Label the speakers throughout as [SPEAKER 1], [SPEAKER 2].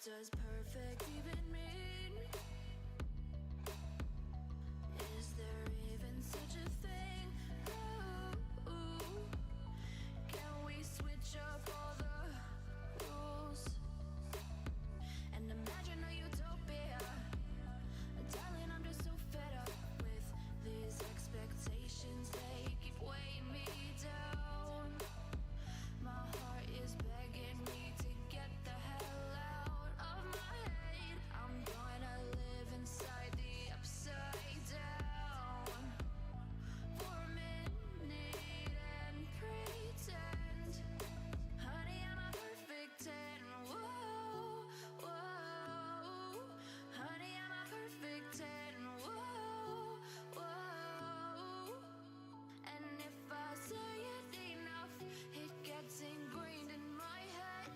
[SPEAKER 1] does perfect even mean? Is there even such a thing? Ooh, can we switch up all the rules and imagine a utopia? Darling, I'm just so fed up with these expectations. They keep weighing me down. My heart is begging me to get the hell out of my head. I'm gonna live inside the upside down for a minute and pretend, honey, I'm a perfect 10. Whoa, whoa, honey, I'm a perfect 10. Whoa, whoa, and if I say it enough, it gets ingrained in my head.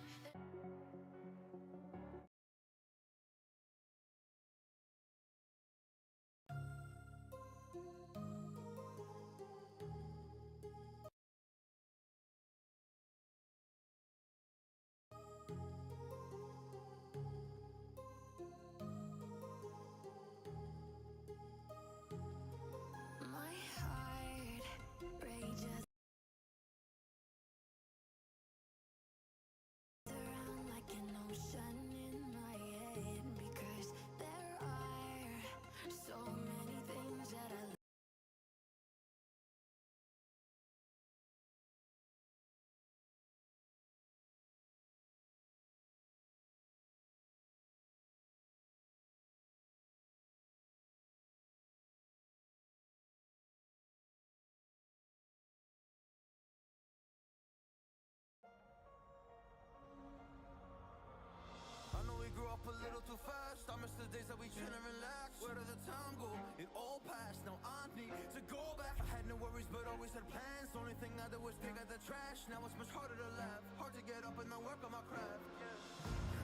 [SPEAKER 1] My heart rages around like an ocean in my head, because there are so many things that I
[SPEAKER 2] I know we grew up a little too fast. I miss the days that we chill and relax. Where did the time go? It all passed. Now I need to go back. I had no worries, but always had plans. The only thing I did was pick out the trash. Now it's much harder to laugh. Hard to get up and then work on my craft.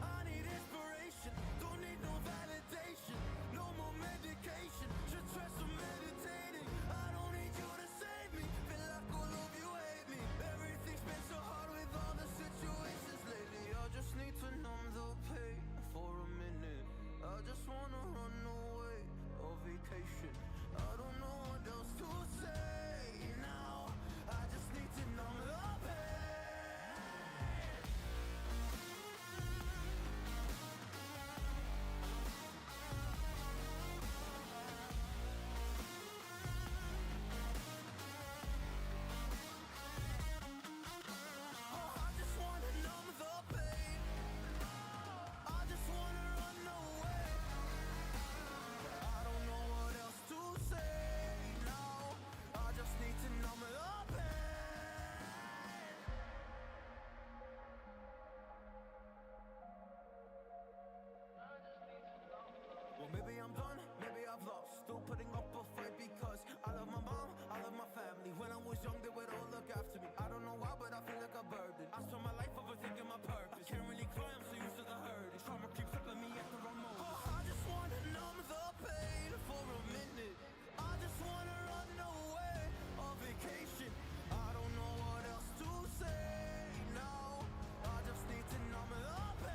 [SPEAKER 2] I need inspiration. Don't need no validation. No more medication. Just try some meditating. I don't need you to save me. Feel like all of you hate me. Everything's been so hard with all the situations lately. I just need to numb the pain for a minute. I just wanna run away on vacation. I don't know what else to say now. I just need to numb the pain. Oh, I just wanna numb the pain. I just wanna run away. I don't know what else to say now. I just need to numb the pain. Well, maybe I'm done, maybe I've lost. Still putting up a fight because I love my mom, I love my family. When I was young, they would all look after me. I don't know why, but I feel like a burden. I spend my life overthinking my purpose. I can't really cry, I'm so used to the hurt. Trauma keeps flipping me at the wrong moment. Oh, I just wanna numb the pain for a minute. I just wanna run away on vacation. I don't know what else to say now. I just need to numb the pain.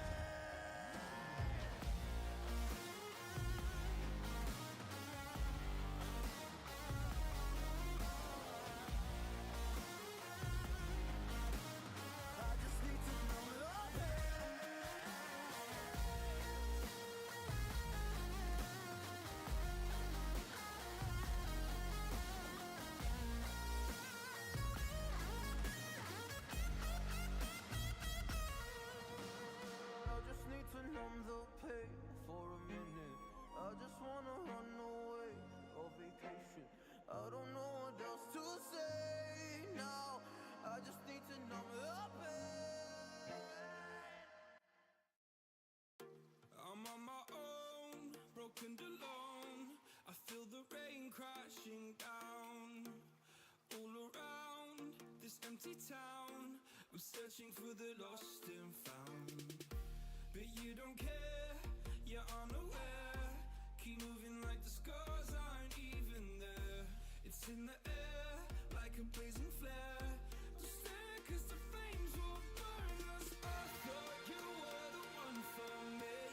[SPEAKER 2] I just need to numb the pain. I just need to numb the pain for a minute. I just wanna run away on vacation. I don't know what else to say now. I just need to numb the pain.
[SPEAKER 3] I'm on my own, broken and alone. I feel the rain crashing down all around this empty town. I'm searching for the lost and found, but you don't care, you're unaware. Keep moving like the scars aren't even there. It's in the air like a blazing flare. Don't stare 'cause the flames will burn us. I thought you were the one for me.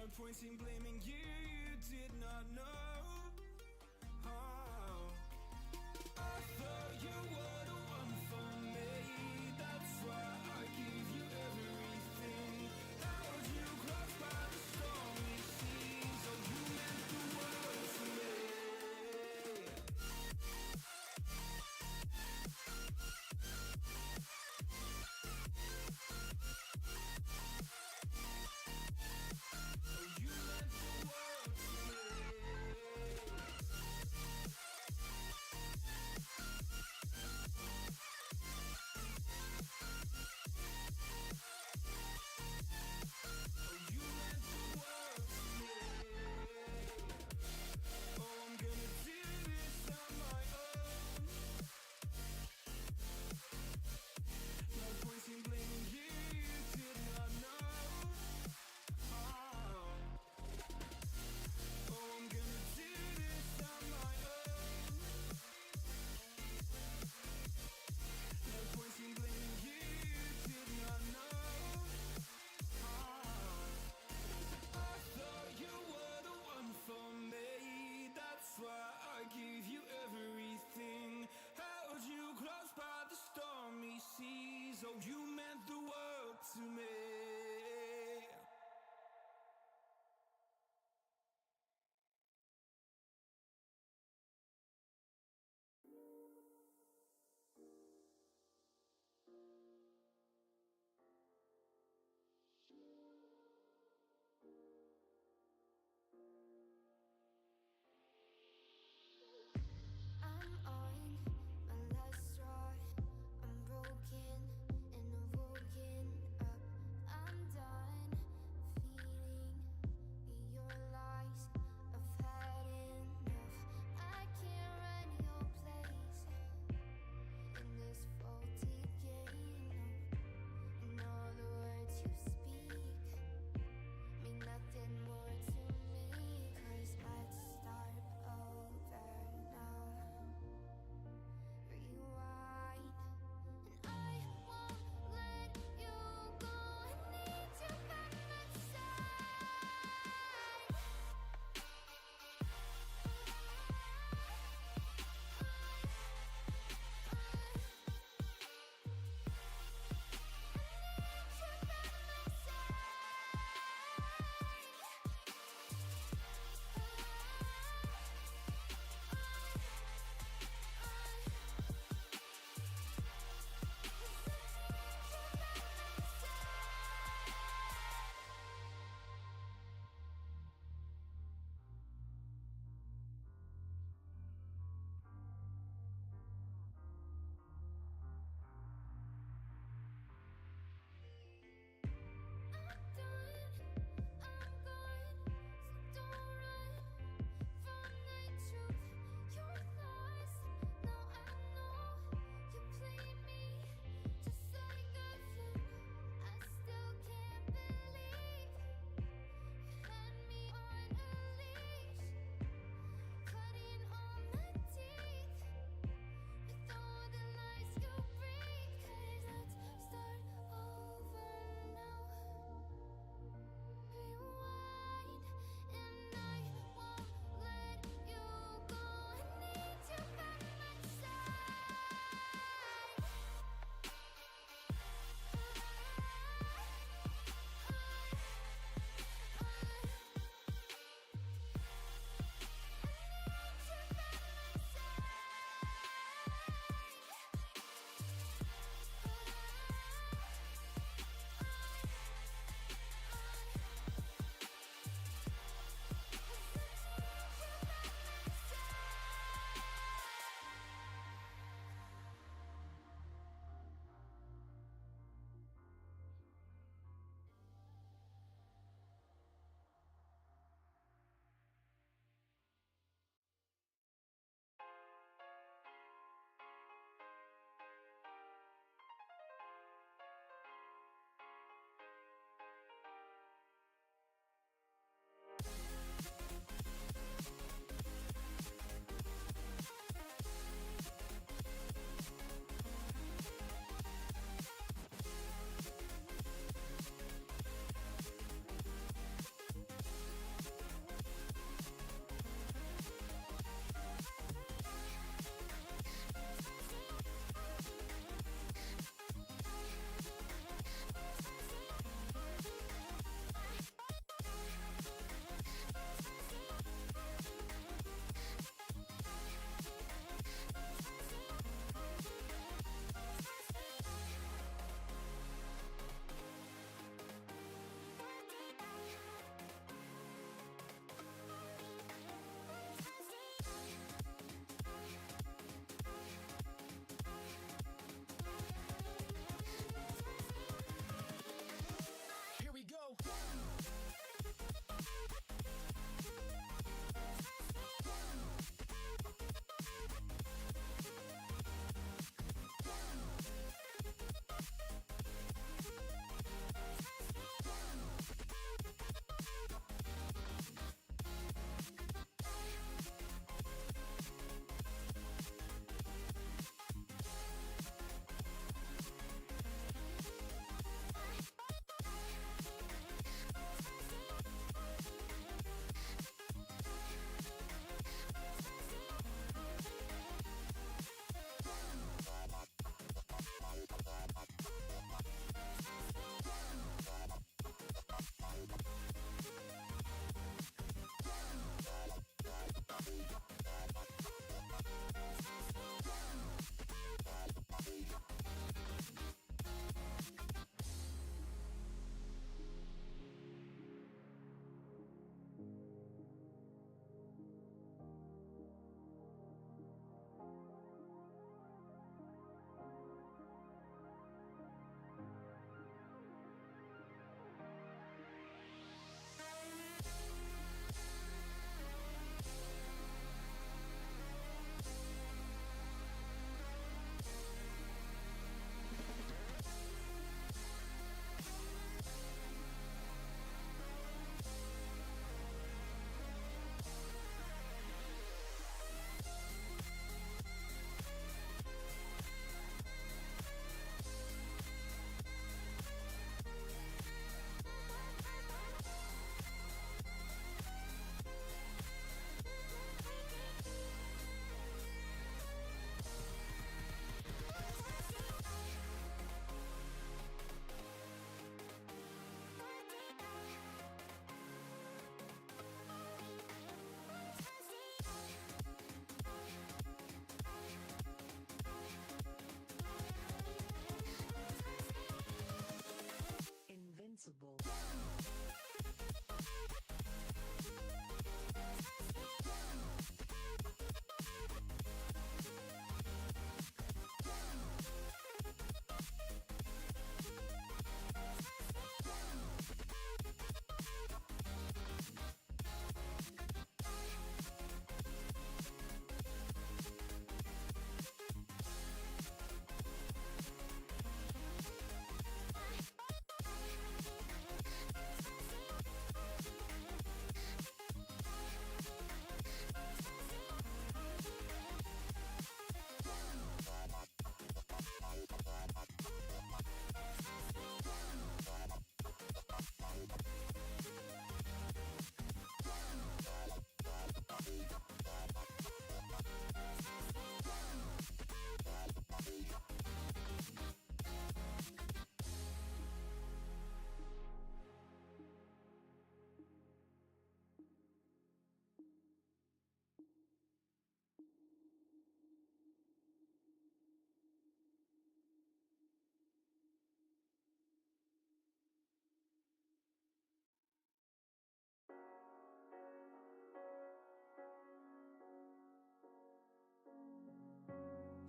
[SPEAKER 3] No point in blaming you, you did not know. Oh, I thought you were the one for me. That's why I gave you everything. Held you close by the stormy seas. Oh, you meant the world to me. Oh, you meant the world to me.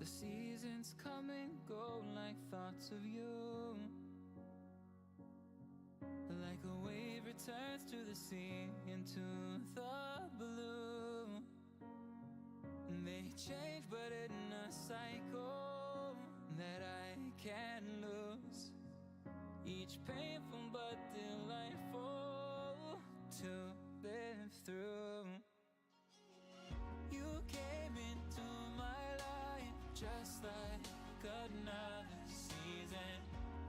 [SPEAKER 3] The seasons come and go like thoughts of you. Like a wave returns to the sea, into the blue. They change but in a cycle that I can't lose. Each painful but delightful to live through. You came into my life just like another season.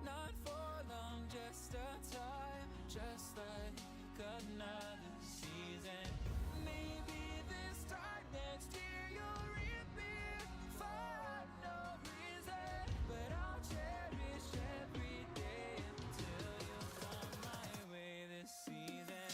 [SPEAKER 3] Not for long, just a time, just like another season. Maybe this time next year you'll reappear for no reason, but I'll cherish every day until you come my way this season.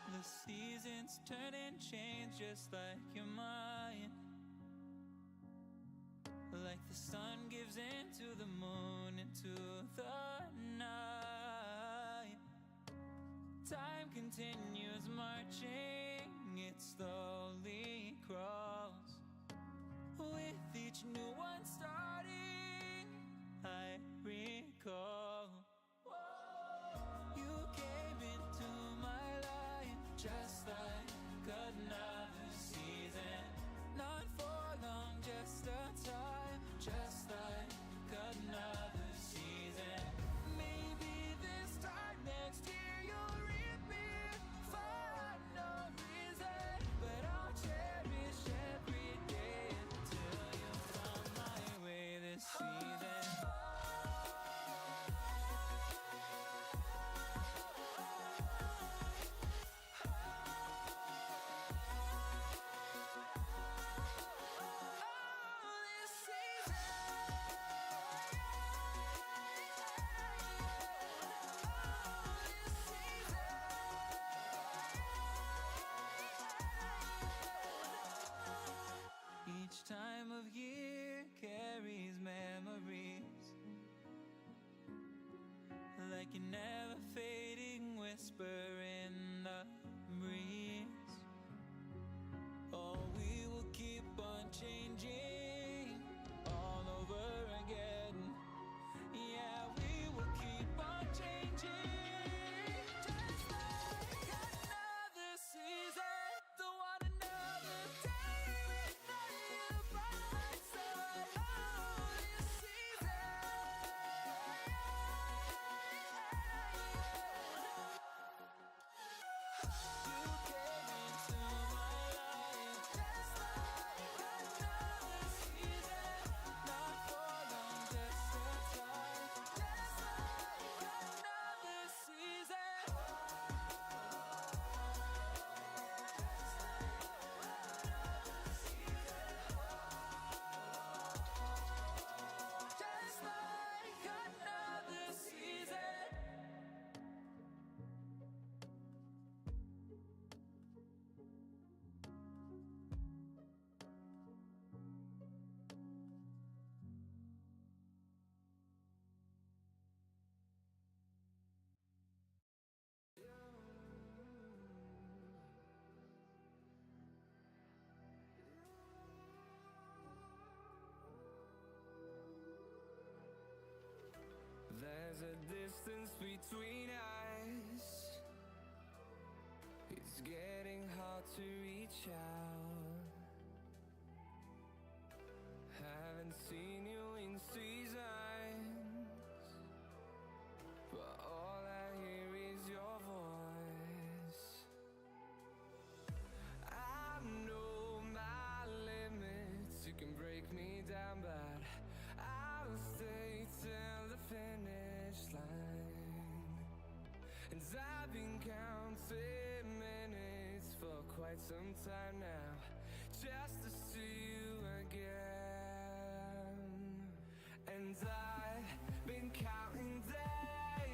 [SPEAKER 3] The seasons turn and change just like your mind. Like the sun gives into the moon, into the night. Time continues marching, it slowly crawls. With each new one starting, I recall. You came into my life just like another season. Not for long, just a time, just like another season. Maybe this time next year you'll reappear for no reason, but I'll cherish every day until you come my way this season. Each time of year carries memories, like a never fading whisper in the breeze. Oh, we will keep on changing all over again. Yeah, we will keep on changing, just like another season. Don't want another day without you by my side. Oh, this season. You came into my life just like another season. Not for long, just a time, just like another season. Just like another season.
[SPEAKER 4] There's a distance between us. It's getting hard to reach out. Haven't seen you in seasons, but all I hear is your voice. I know my limits. You can break me down, but I'll stay till the finish line. And I've been counting minutes for quite some time now, just to see you again. And I've been counting days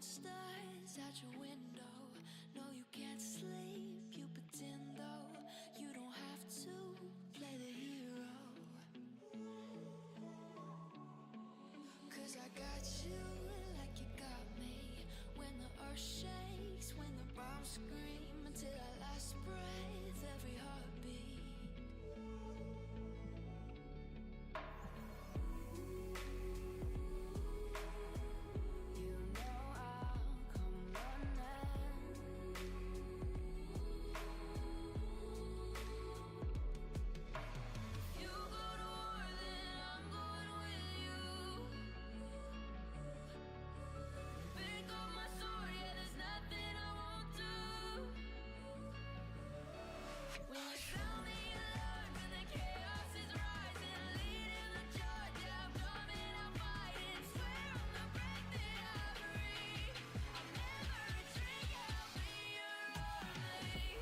[SPEAKER 1] monsters at your window. No, you can't sleep, you pretend though. You don't have to play the hero. 'Cause I got you like you got me. When the earth shakes, when the bombs scream, until our last breath, every heartbeat. You know I'll come running. You go to war, then I'm going with you. Pick up my sword, yeah, there's nothing I won't do. When you sound the alarm and the chaos is rising, leading the charge, yeah, I'm coming out fighting. Swear on the breath that I breathe, I'll never retreat, yeah, I'll be your army.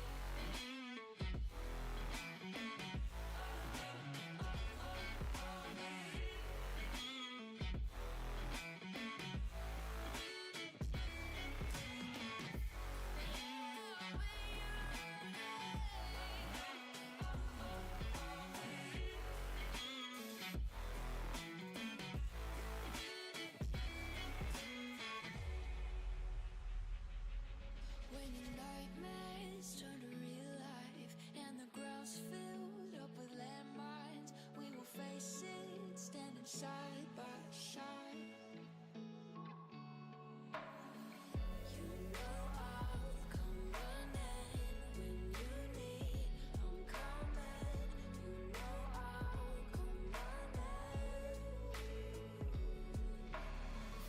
[SPEAKER 1] When your nightmares turn to real life and the ground's filled up with landmines, we will face it, standing side by side. You know I'll come running when you need. I'm coming. You know I'll come running.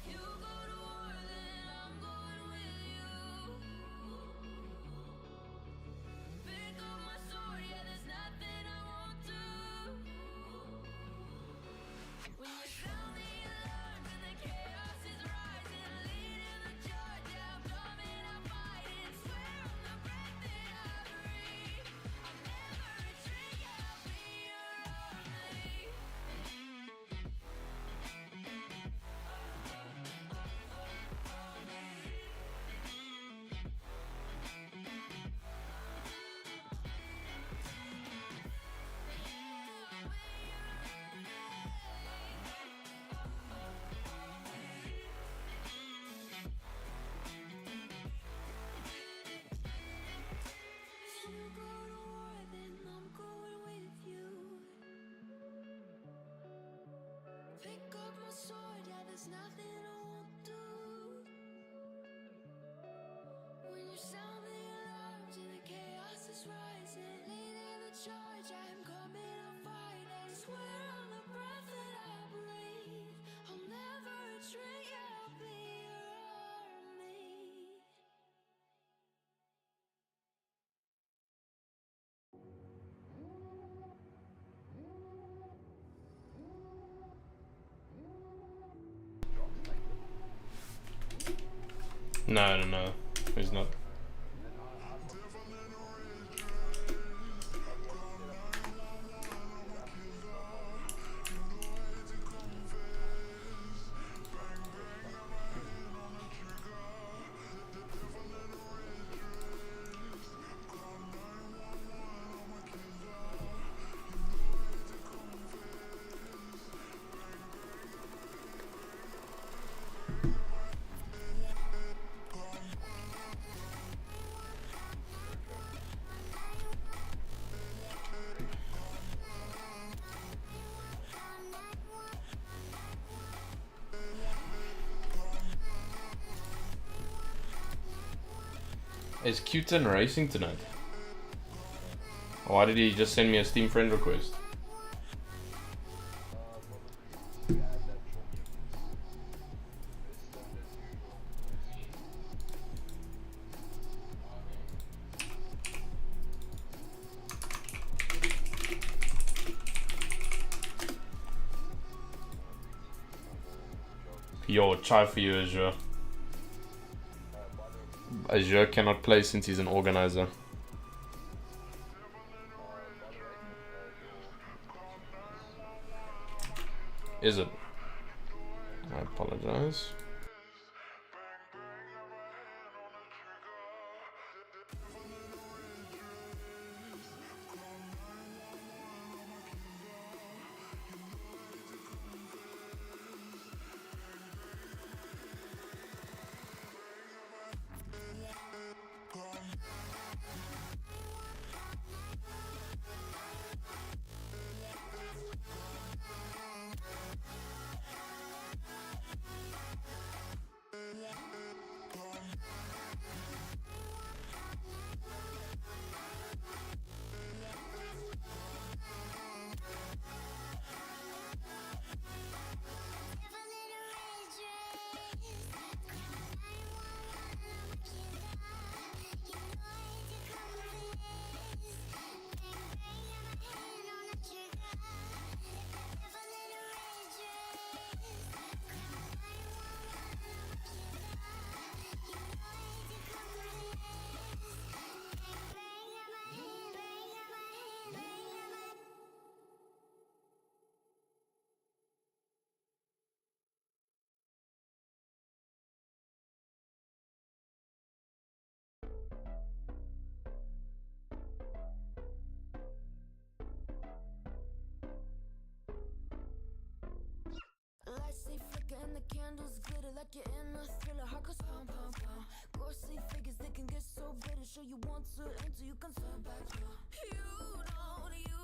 [SPEAKER 1] You go to war, then I'm going with you. Pick up my sword, yeah, there's nothing I won't do. When you sound the alarm and the chaos is rising, leading the charge, yeah, I'm coming out fighting. Swear on the breath that I breathe, I'll never retreat, yeah, I'll be your army. If you go to war, then I'm going with you. Pick up my sword, yeah, there's nothing I won't do. When you sound the alarms and the chaos is rising, leading the charge, I'm coming, I'm fighting. Swear on the breath that I breathe, I'll never retreat, yeah, I'll be your army.
[SPEAKER 5] No. He's not. Is Q10 racing tonight? Why did he just send me a Steam friend request? Yo, chai for you, Azure. Azure cannot play since he's an organizer. Is it? I apologize.
[SPEAKER 1] and the candles glitter like you're in a thriller. Heart goes pound, pound, pound. Ghostly figures, they can get so bitter. Sure you want to enter, you can turn back now. You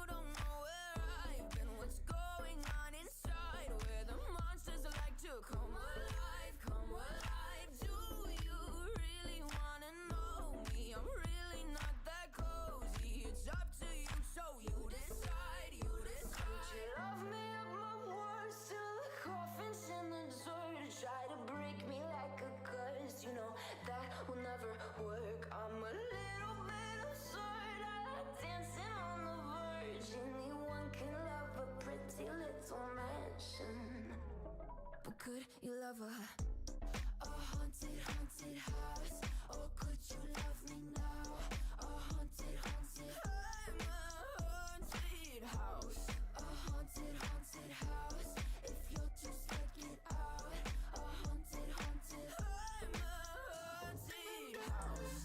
[SPEAKER 1] don't know where I've been. What's going on inside? Where the monsters like to come alive, come alive. Do you really wanna know me? I'm really not that cozy. It's up to you, so you decide, you decide. Would you love me up my worst till the coffin's in the dirt? Try to break me like a curse, you know that will never work. I'm a little bit absurd. I like dancing on the verge. Anyone can love a pretty little mansion, but could you love a haunted, haunted house? Or could you love me now? A haunted, haunted. I'm a haunted house. A haunted, haunted house. If you're just like it out. A haunted, haunted. I'm a haunted house.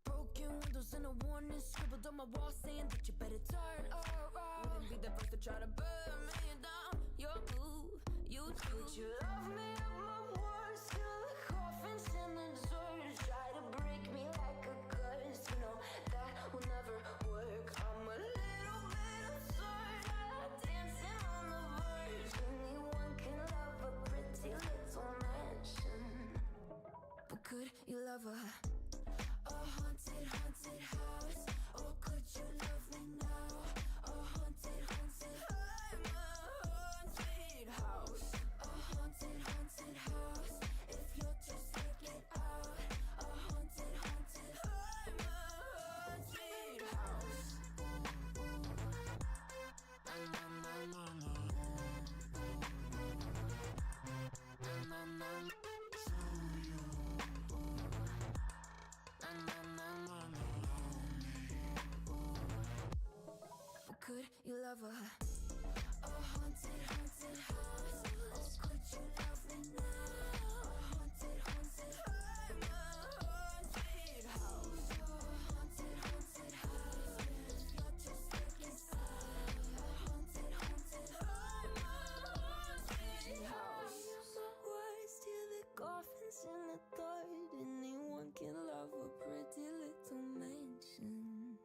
[SPEAKER 1] Broken windows and a warning scribbled on my wall saying that you better turn around. Wouldn't be the first to try to burn me down. Your move, you do. Could you love me at my worst till the coffin's in the dirt? Try to break me like a curse. You know that will never work. I'm a little bit absurd. I like dancing on the verge. Anyone can love a pretty little mansion, but could you love a haunted, haunted house? Or could you love me now? A haunted, haunted. I'm a haunted house. A haunted, haunted house. If you're just like it out. A haunted, haunted. I'm a haunted house. Could you love a haunted, haunted house? Or could you love me now? A haunted, haunted. I'm a haunted house. A haunted, haunted house. If you're just like inside. A haunted, haunted. I'm a haunted house. My words till the coffin's in the third. Anyone can love a pretty little mansion.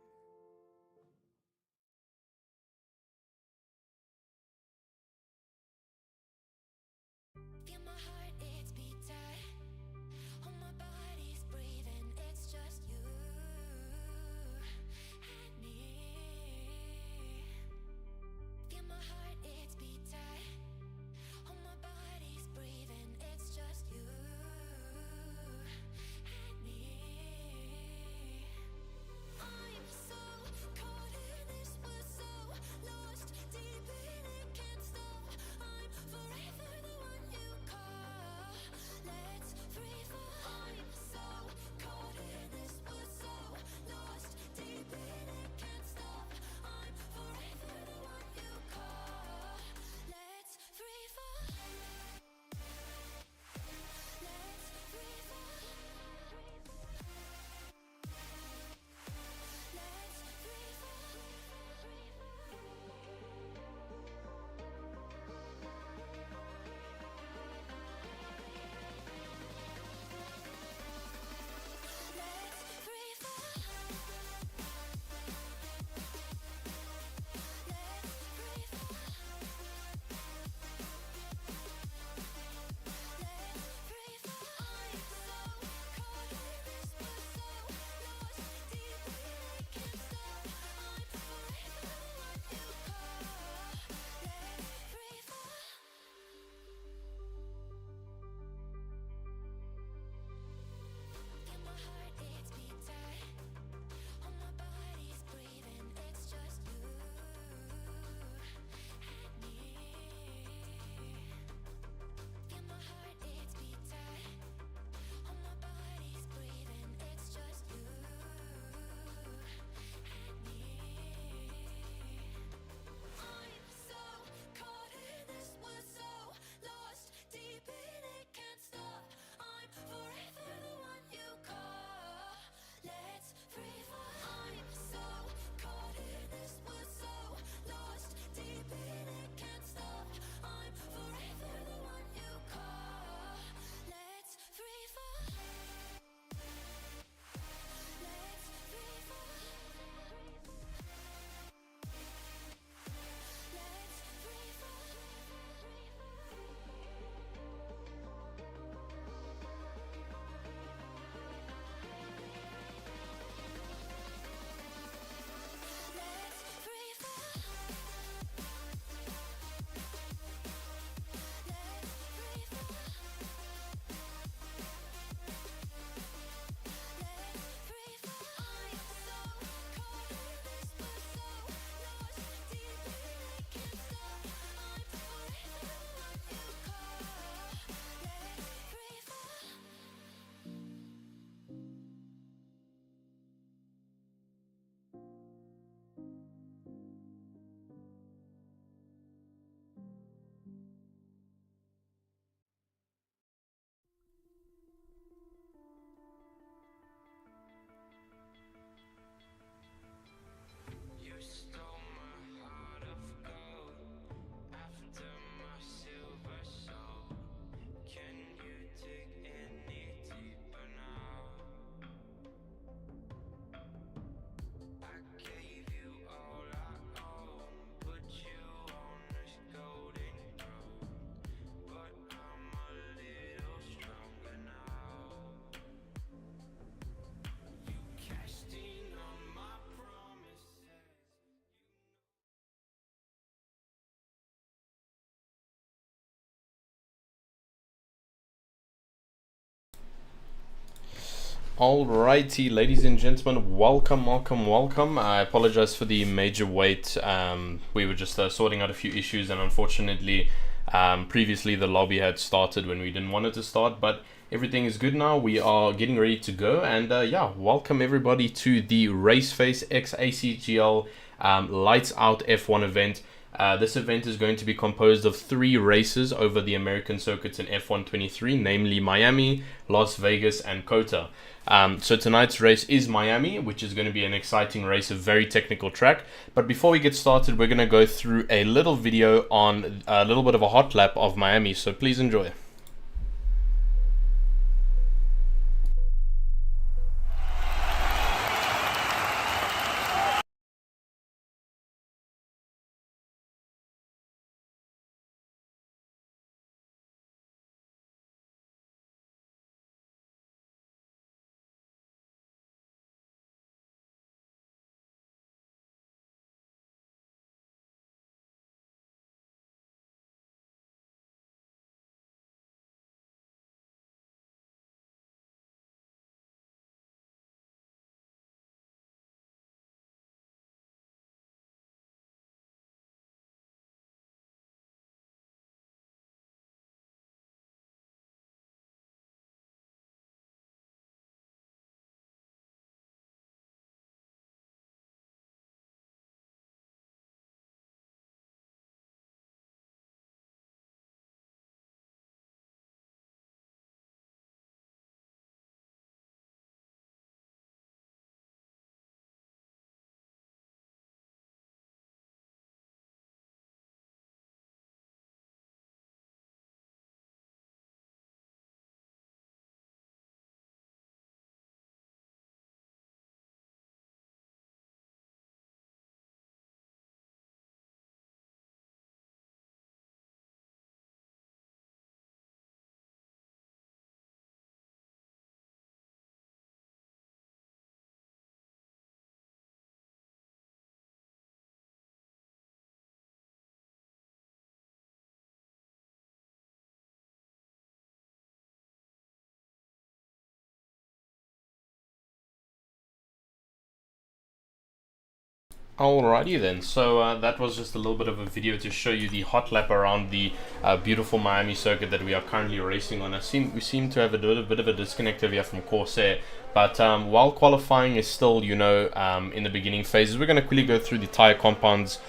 [SPEAKER 5] Alrighty, ladies and gentlemen, welcome. I apologize for the major wait. We were just sorting out a few issues, and unfortunately, previously the lobby had started when we didn't want it to start, but everything is good now. We are getting ready to go, and yeah, welcome everybody to the RaceFace X ACGL Lights Out F1 event. This event is going to be composed of 3 races over the American circuits in F1 23, namely Miami, Las Vegas, and COTA. So tonight's race is Miami, which is going to be an exciting race, a very technical track. But before we get started, we're going to go through a little video on a little bit of a hot lap of Miami, so please enjoy. Alrighty then, so that was just a little bit of a video to show you the hot lap around the beautiful Miami circuit that we are currently racing on. We seem to have a bit of a disconnect over here from Corsair, but while qualifying is still, you know, in the beginning phases, we're going to quickly go through the tire compounds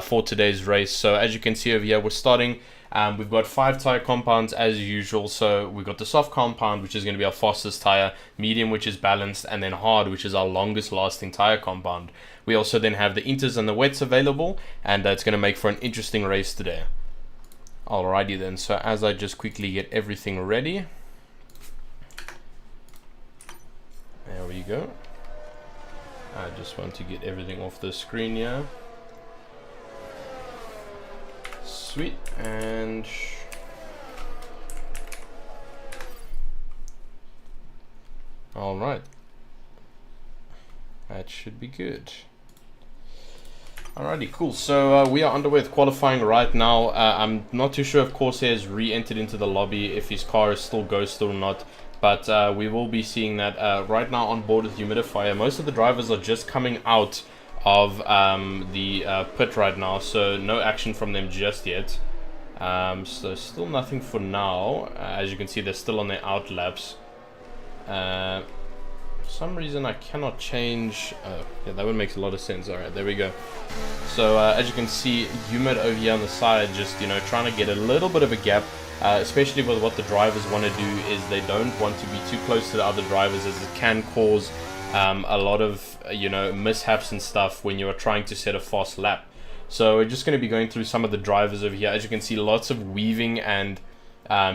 [SPEAKER 5] for today's race. So as you can see over here, we're starting. We've got 5 tire compounds as usual. So we've got the soft compound, which is going to be our fastest tire, medium, which is balanced, and then hard, which is our longest lasting tire compound. We also then have the inters and the wets available, and it's going to make for an interesting race today. Alrighty then, so as I just quickly get everything ready. There we go. I just want to get everything off the screen here. Sweet, and all right, that should be good. Alrighty, cool. So we are underway with qualifying right now. I'm not too sure if Corsair has re-entered into the lobby, if his car is still ghosted or not, but we will be seeing that right now on board with Humidifier. Most of the drivers are just coming out of the pit right now, so no action from them just yet. So still nothing for now. As you can see, they're still on their out laps. For some reason I cannot change. Yeah, that one makes a lot of sense. Alright, there we go. So as you can see, Humid over here on the side, just, you know, trying to get a little bit of a gap, especially with what the drivers want to do is they don't want to be too close to the other drivers, as it can cause a lot of, you know, mishaps and stuff when you're trying to set a fast lap. So we're just going to be going through some of the drivers over here. As you can see, lots of weaving and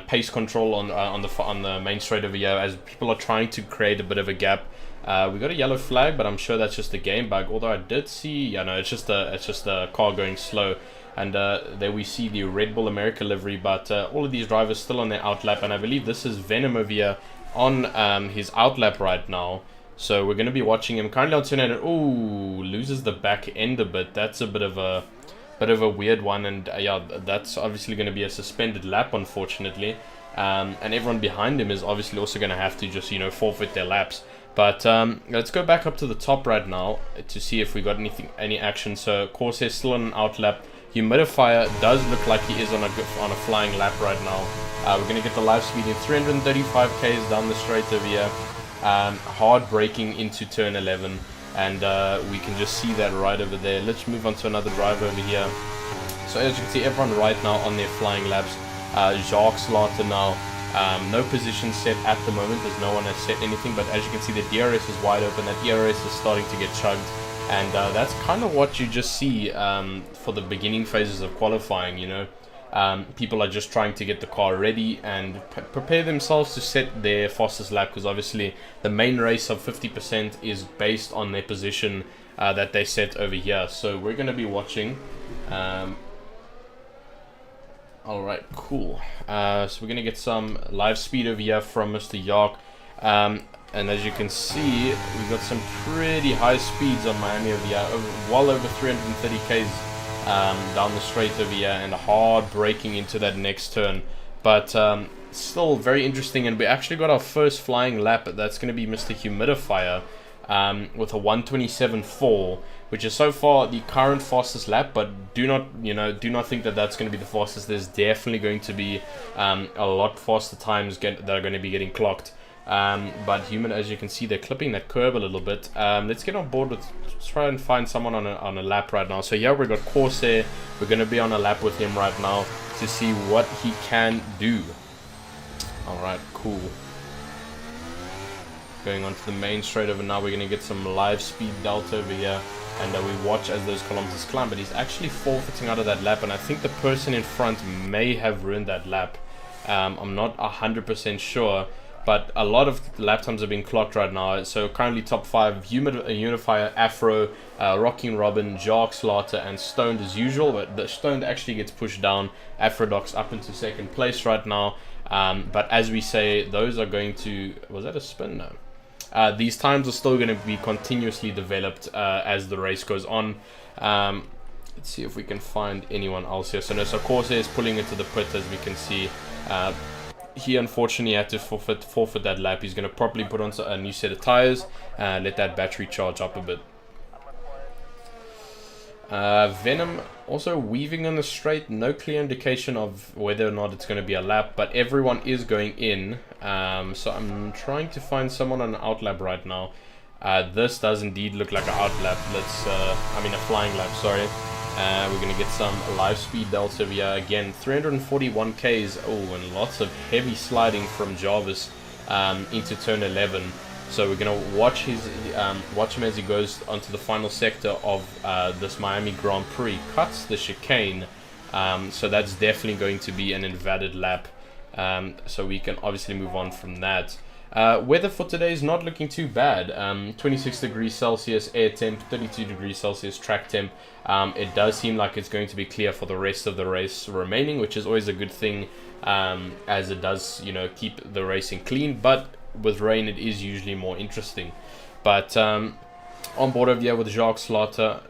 [SPEAKER 5] pace control on the main straight over here, as people are trying to create a bit of a gap. We got a yellow flag, but I'm sure that's just a game bug. Although I did see, yeah, no, it's just a car going slow. And there we see the Red Bull America livery, but all of these drivers still on their out lap, and I believe this is Venom over here on his out lap right now. So we're going to be watching him currently on turn 8. Ooh, loses the back end a bit. That's a bit of a weird one, and yeah, that's obviously going to be a suspended lap, unfortunately. And everyone behind him is obviously also going to have to just, you know, forfeit their laps. But let's go back up to the top right now to see if we got any action. So Corsair's still on an out lap. Humidifier does look like he is on a flying lap right now. We're going to get the live speed in 335 k's down the straight over here. Hard braking into turn 11, and we can just see that right over there. Let's move on to another driver over here. So as you can see, everyone right now on their flying laps. Jacques Slaughter now. No position set at the moment, as no one has set anything, but as you can see, the DRS is wide open. That ERS is starting to get chugged, and that's kind of what you just see for the beginning phases of qualifying. You know, people are just trying to get the car ready and prepare themselves to set their fastest lap, because obviously the main race of 50% is based on their position that they set over here. So we're going to be watching. Alright, cool. So we're going to get some live speed over here from Mr. Yark. And as you can see, we've got some pretty high speeds on Miami over here. Well over 330 k's down the straight over here, and hard braking into that next turn. But still very interesting, and we actually got our first flying lap. That's going to be Mr. Humidifier with a 127.4. which is so far the current fastest lap, but do not think that that's going to be the fastest. There's definitely going to be a lot faster times that are going to be getting clocked. But Human, as you can see, they're clipping that curb a little bit. Let's get on board with, try and find someone on a lap right now. So here we've got Corsair. We're going to be on a lap with him right now to see what he can do. Alright, cool. Going on to the main straight over now, we're going to get some live speed delta over here. And we watch as those kilometers climb, but he's actually forfeiting out of that lap, and I think the person in front may have ruined that lap. I'm not 100% sure, but a lot of lap times are being clocked right now. So currently top 5, Unifier, Afro, Rocking Robin, Jacques Slaughter, and Stoned as usual, but the Stoned actually gets pushed down. Afrodox up into second place right now. But as we say, those are going to... Was that a spin? No. These times are still going to be continuously developed as the race goes on. Let's see if we can find anyone else here. So, no, so Corsair is pulling into the pit, as we can see. He unfortunately had to forfeit that lap. He's going to probably put on a new set of tires and let that battery charge up a bit. Venom also weaving on the straight. No clear indication of whether or not it's going to be a lap, but everyone is going in. So I'm trying to find someone on an out lap right now. This does indeed look like an out lap. A flying lap, sorry. We're going to get some live speed delta here. Again, 341 k's. Oh, and lots of heavy sliding from Jarvis into turn 11. So we're going to watch him as he goes onto the final sector of this Miami Grand Prix. Cuts the chicane. So that's definitely going to be an invalid lap. So we can obviously move on from that. Weather for today is not looking too bad. 26 degrees Celsius air temp, 32 degrees Celsius track temp. It does seem like it's going to be clear for the rest of the race remaining, which is always a good thing, as it does, keep the racing clean. But with rain, it is usually more interesting. But on board over here with Jacques Slaughter,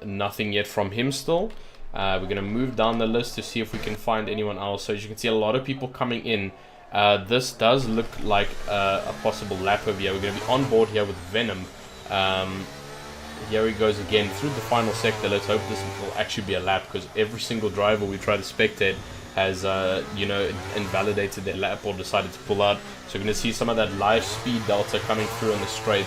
[SPEAKER 5] nothing yet from him still. We're going to move down the list to see if we can find anyone else. So as you can see, a lot of people coming in. This does look like a possible lap over here. We're going to be on board here with Venom. Here he goes again through the final sector. Let's hope this will actually be a lap, because every single driver we try to spectate has invalidated their lap or decided to pull out. So we're going to see some of that live speed delta coming through on the straight.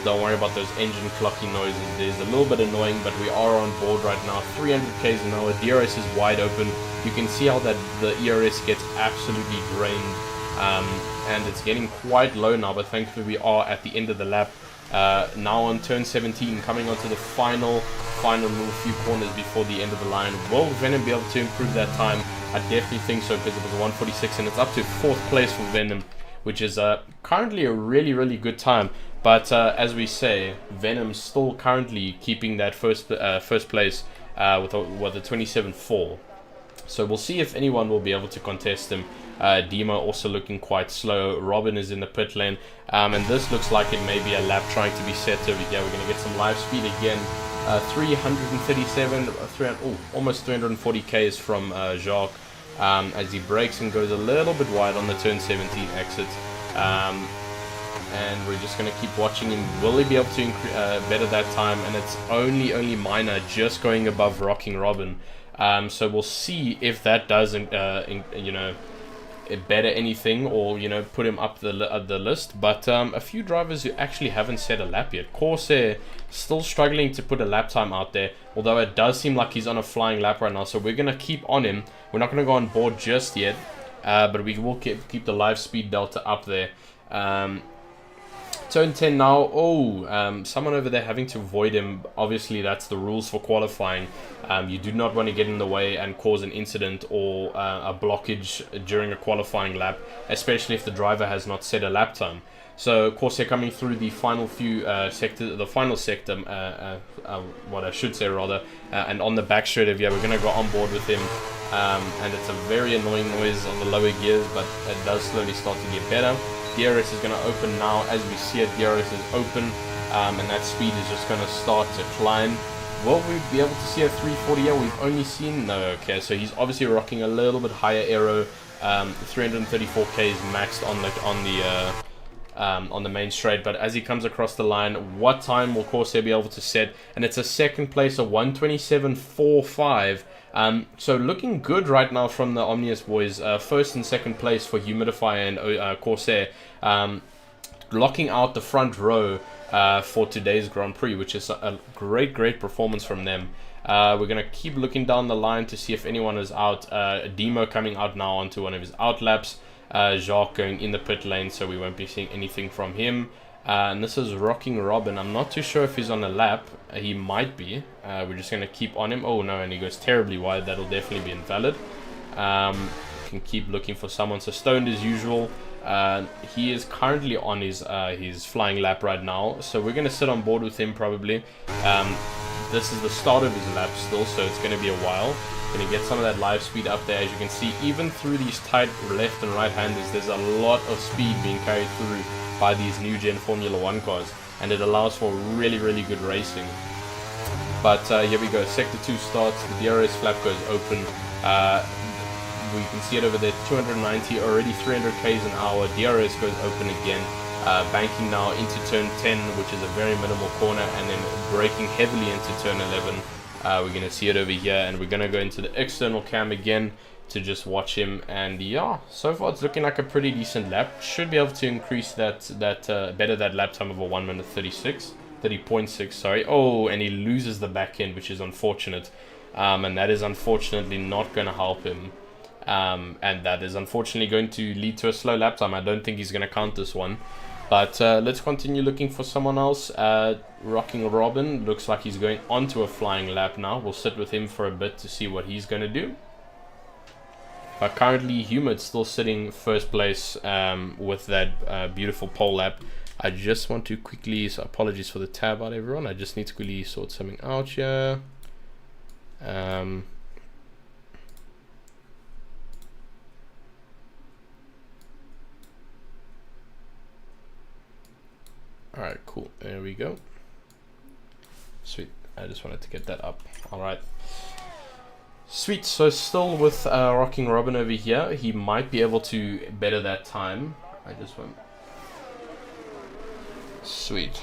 [SPEAKER 5] Don't worry about those engine clocking noises. It is a little bit annoying, but we are on board right now. 300 k's an hour. DRS is wide open. You can see how that the ERS gets absolutely drained, and it's getting quite low now. But thankfully, we are at the end of the lap. Now on turn 17, coming onto the final little few corners before the end of the line. Will Venom be able to improve that time? I definitely think so, because it was 1:46, and it's up to 4th place for Venom, which is currently a really, really good time. But as we say, Venom's still currently keeping that first place with a 27.4. So we'll see if anyone will be able to contest him. Demo also looking quite slow. Robin is in the pit lane. And this looks like it may be a lap trying to be set over here. We're going to get some live speed again. 337, almost 340 k's from Jacques. As he brakes and goes a little bit wide on the turn 17 exit. and we're just going to keep watching him. Will he be able to better that time? And it's only minor, just going above Rocking Robin. So we'll see if that doesn't, you know, better anything, or you know, put him up the list. But a few drivers who actually haven't set a lap yet. Corsair still struggling to put a lap time out there, although it does seem like he's on a flying lap right now, so we're gonna keep on him. We're not gonna go on board just yet, but we will keep the live speed delta up there. Turn 10 now. Someone over there having to avoid him. Obviously, that's the rules for qualifying. You do not want to get in the way and cause an incident or a blockage during a qualifying lap, especially if the driver has not set a lap time. So, of course, they're coming through the final few final sector, what I should say rather, and on the back straight of here, we're going to go on board with him. And it's a very annoying noise on the lower gears, but it does slowly start to get better. DRS is going to open now. As we see it, DRS is open, and that speed is just going to start to climb. Will we be able to see a 340 here? We've only seen... No, okay, so he's obviously rocking a little bit higher aero. 334k is maxed on the main straight, but as he comes across the line, what time will Corsair be able to set? And it's a second place, a 127.45. So looking good right now from the Omnius boys. First and second place for Humidifier and Corsair, locking out the front row for today's Grand Prix, which is a great performance from them. We're going to keep looking down the line to see if anyone is out. Demo coming out now onto one of his out laps. Jacques going in the pit lane, so we won't be seeing anything from him. And this is Rocking Robin. I'm not too sure if he's on a lap. He might be. We're just going to keep on him. Oh no, and he goes terribly wide. That'll definitely be invalid. Can keep looking for someone. So Stoned as usual. He is currently on his flying lap right now, so we're going to sit on board with him probably. This is the start of his lap still, so it's going to be a while. Going to get some of that live speed up there. As you can see, even through these tight left and right handers, there's a lot of speed being carried through by these new gen Formula 1 cars, and it allows for really good racing. But here we go, sector 2 starts, the DRS flap goes open. We can see it over there, 290, already 300 k's an hour. DRS goes open again, banking now into turn 10, which is a very minimal corner, and then braking heavily into turn 11. We're going to see it over here, and we're going to go into the external cam again to just watch him. And yeah, so far it's looking like a pretty decent lap. Should be able to increase better that lap time of a 1 minute 30.6, sorry. Oh, and he loses the back end, which is unfortunate, and that is unfortunately not going to help him. And that is unfortunately going to lead to a slow lap time. I don't think he's going to count this one. But let's continue looking for someone else. Rocking Robin looks like he's going onto a flying lap now. We'll sit with him for a bit to see what he's going to do. But currently, Humid's still sitting first place with that beautiful pole lap. I just want to quickly, so apologies for the tab out everyone. I just need to quickly sort something out here. Alright, cool. There we go. Sweet. I just wanted to get that up. Alright. Sweet. So still with Rocking Robin over here. He might be able to better that time. I just want... Sweet.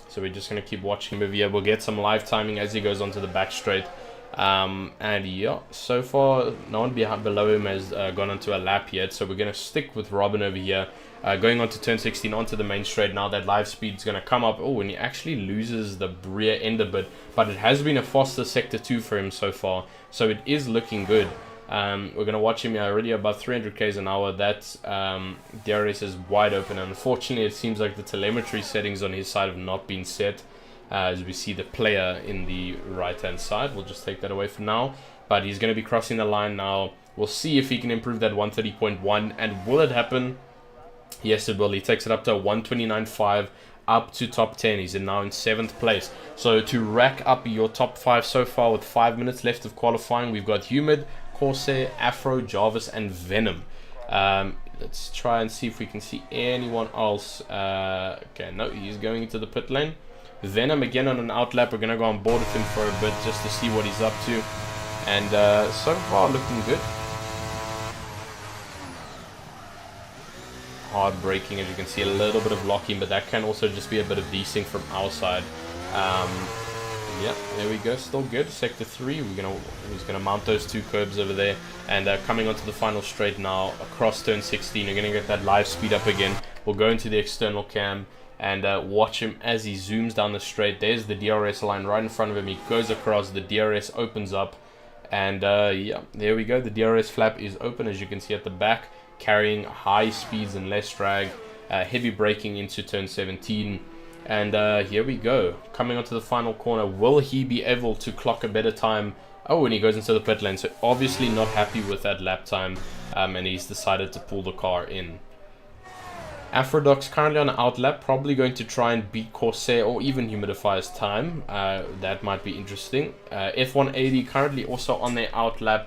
[SPEAKER 5] So we're just going to keep watching him over here. We'll get some live timing as he goes onto the back straight. And yeah, so far no one below him has gone onto a lap yet, so we're going to stick with Robin over here, going on to turn 16 onto the main straight. Now that live speed is going to come up. Oh, and he actually loses the rear end a bit, but it has been a faster sector 2 for him so far, so it is looking good. We're going to watch him here already above 300 k's an hour. That DRS is wide open, and unfortunately it seems like the telemetry settings on his side have not been set. As we see the player in the right hand side, we'll just take that away for now, but he's going to be crossing the line now. We'll see if he can improve that 130.1, and will it happen? Yes, it will. He takes it up to a 129.5, up to top 10. He's now in 7th place. So to rack up your top 5 so far with 5 minutes left of qualifying, we've got Humid, Corsair, Afro, Jarvis, and Venom. Let's try and see if we can see anyone else. Okay, no, he's going into the pit lane. Venom again on an outlap. We're going to go on board with him for a bit just to see what he's up to. And so far looking good. hard braking, as you can see, a little bit of locking, but that can also just be a bit of desync from our side. Yeah, there we go, still good. Sector 3, he's gonna mount those 2 curbs over there, and coming onto the final straight now, across turn 16, you're gonna get that live speed up again. We'll go into the external cam and watch him as he zooms down the straight. There's the DRS line right in front of him. He goes across, the DRS opens up, and yeah, there we go. The DRS flap is open, as you can see at the back, carrying high speeds and less drag, heavy braking into turn 17. And here we go, coming onto the final corner. Will he be able to clock a better time? Oh, and he goes into the pit lane, so obviously not happy with that lap time, and he's decided to pull the car in. Afrodoc's currently on an outlap, probably going to try and beat Corsair or even Humidifier's time. That might be interesting. F180 currently also on their outlap.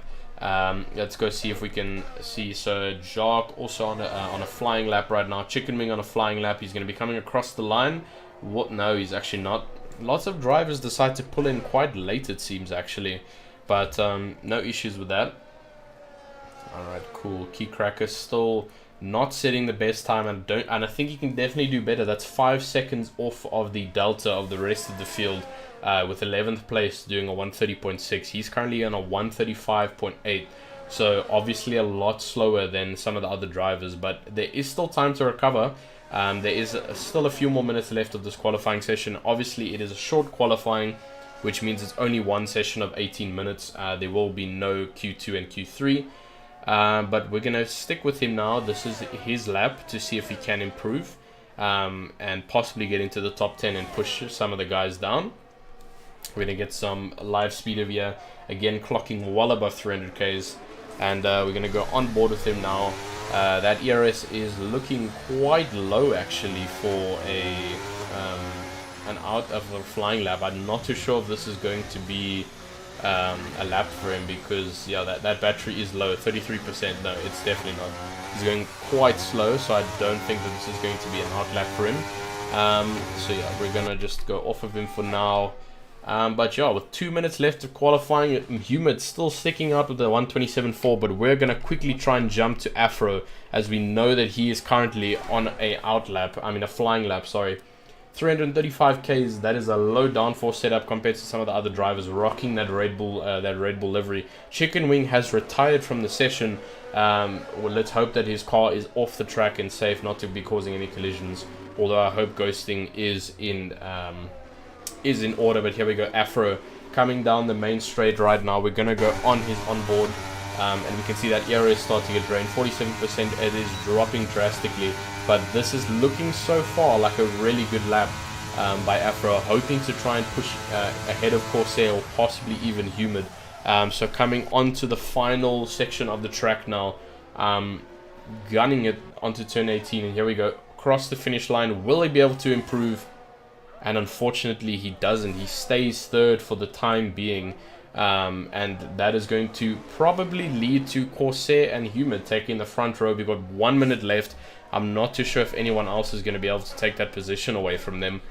[SPEAKER 5] Let's go see if we can see. So Jacques also on a flying lap right now. Chicken Wing on a flying lap. He's going to be coming across the line. What? No, he's actually not. Lots of drivers decide to pull in quite late, it seems, actually, but no issues with that. All right, cool. Key Cracker still not setting the best time, and I think he can definitely do better. That's 5 seconds off of the delta of the rest of the field, with 11th place doing a 130.6. He's currently on a 135.8, so obviously a lot slower than some of the other drivers, but there is still time to recover. There is still a few more minutes left of this qualifying session. Obviously, it is a short qualifying, which means it's only one session of 18 minutes. There will be no Q2 and Q3. But we're going to stick with him now. This is his lap to see if he can improve, and possibly get into the top 10 and push some of the guys down. We're going to get some live speed over here. Again, clocking well above 300 Ks. And we're going to go on board with him now. That ERS is looking quite low, actually, for an out of a flying lap. I'm not too sure if this is going to be a lap for him, because yeah, that battery is low, 33%. No, it's definitely not. He's going quite slow, so I don't think that this is going to be an out lap for him. So yeah, we're gonna just go off of him for now. But yeah, with 2 minutes left of qualifying, Humid still sticking out with the 127.4, but we're gonna quickly try and jump to Afro, as we know that he is currently on a flying lap, sorry. 335 Ks, that is a low downforce setup compared to some of the other drivers rocking that Red Bull livery. Chicken Wing has retired from the session. Well, let's hope that his car is off the track and safe, not to be causing any collisions. Although I hope ghosting is in order. But here we go, Afro coming down the main straight right now. We're gonna go on his onboard. And we can see that area is starting to get drained, 47%. It is dropping drastically, but this is looking so far like a really good lap by Afro, hoping to try and push ahead of Corsair or possibly even Humid. So coming onto the final section of the track now, gunning it onto turn 18, and here we go, across the finish line. Will he be able to improve? And unfortunately he doesn't. He stays third for the time being. And that is going to probably lead to Corsair and Humid taking the front row. We've got 1 minute left. I'm not too sure if anyone else is going to be able to take that position away from them.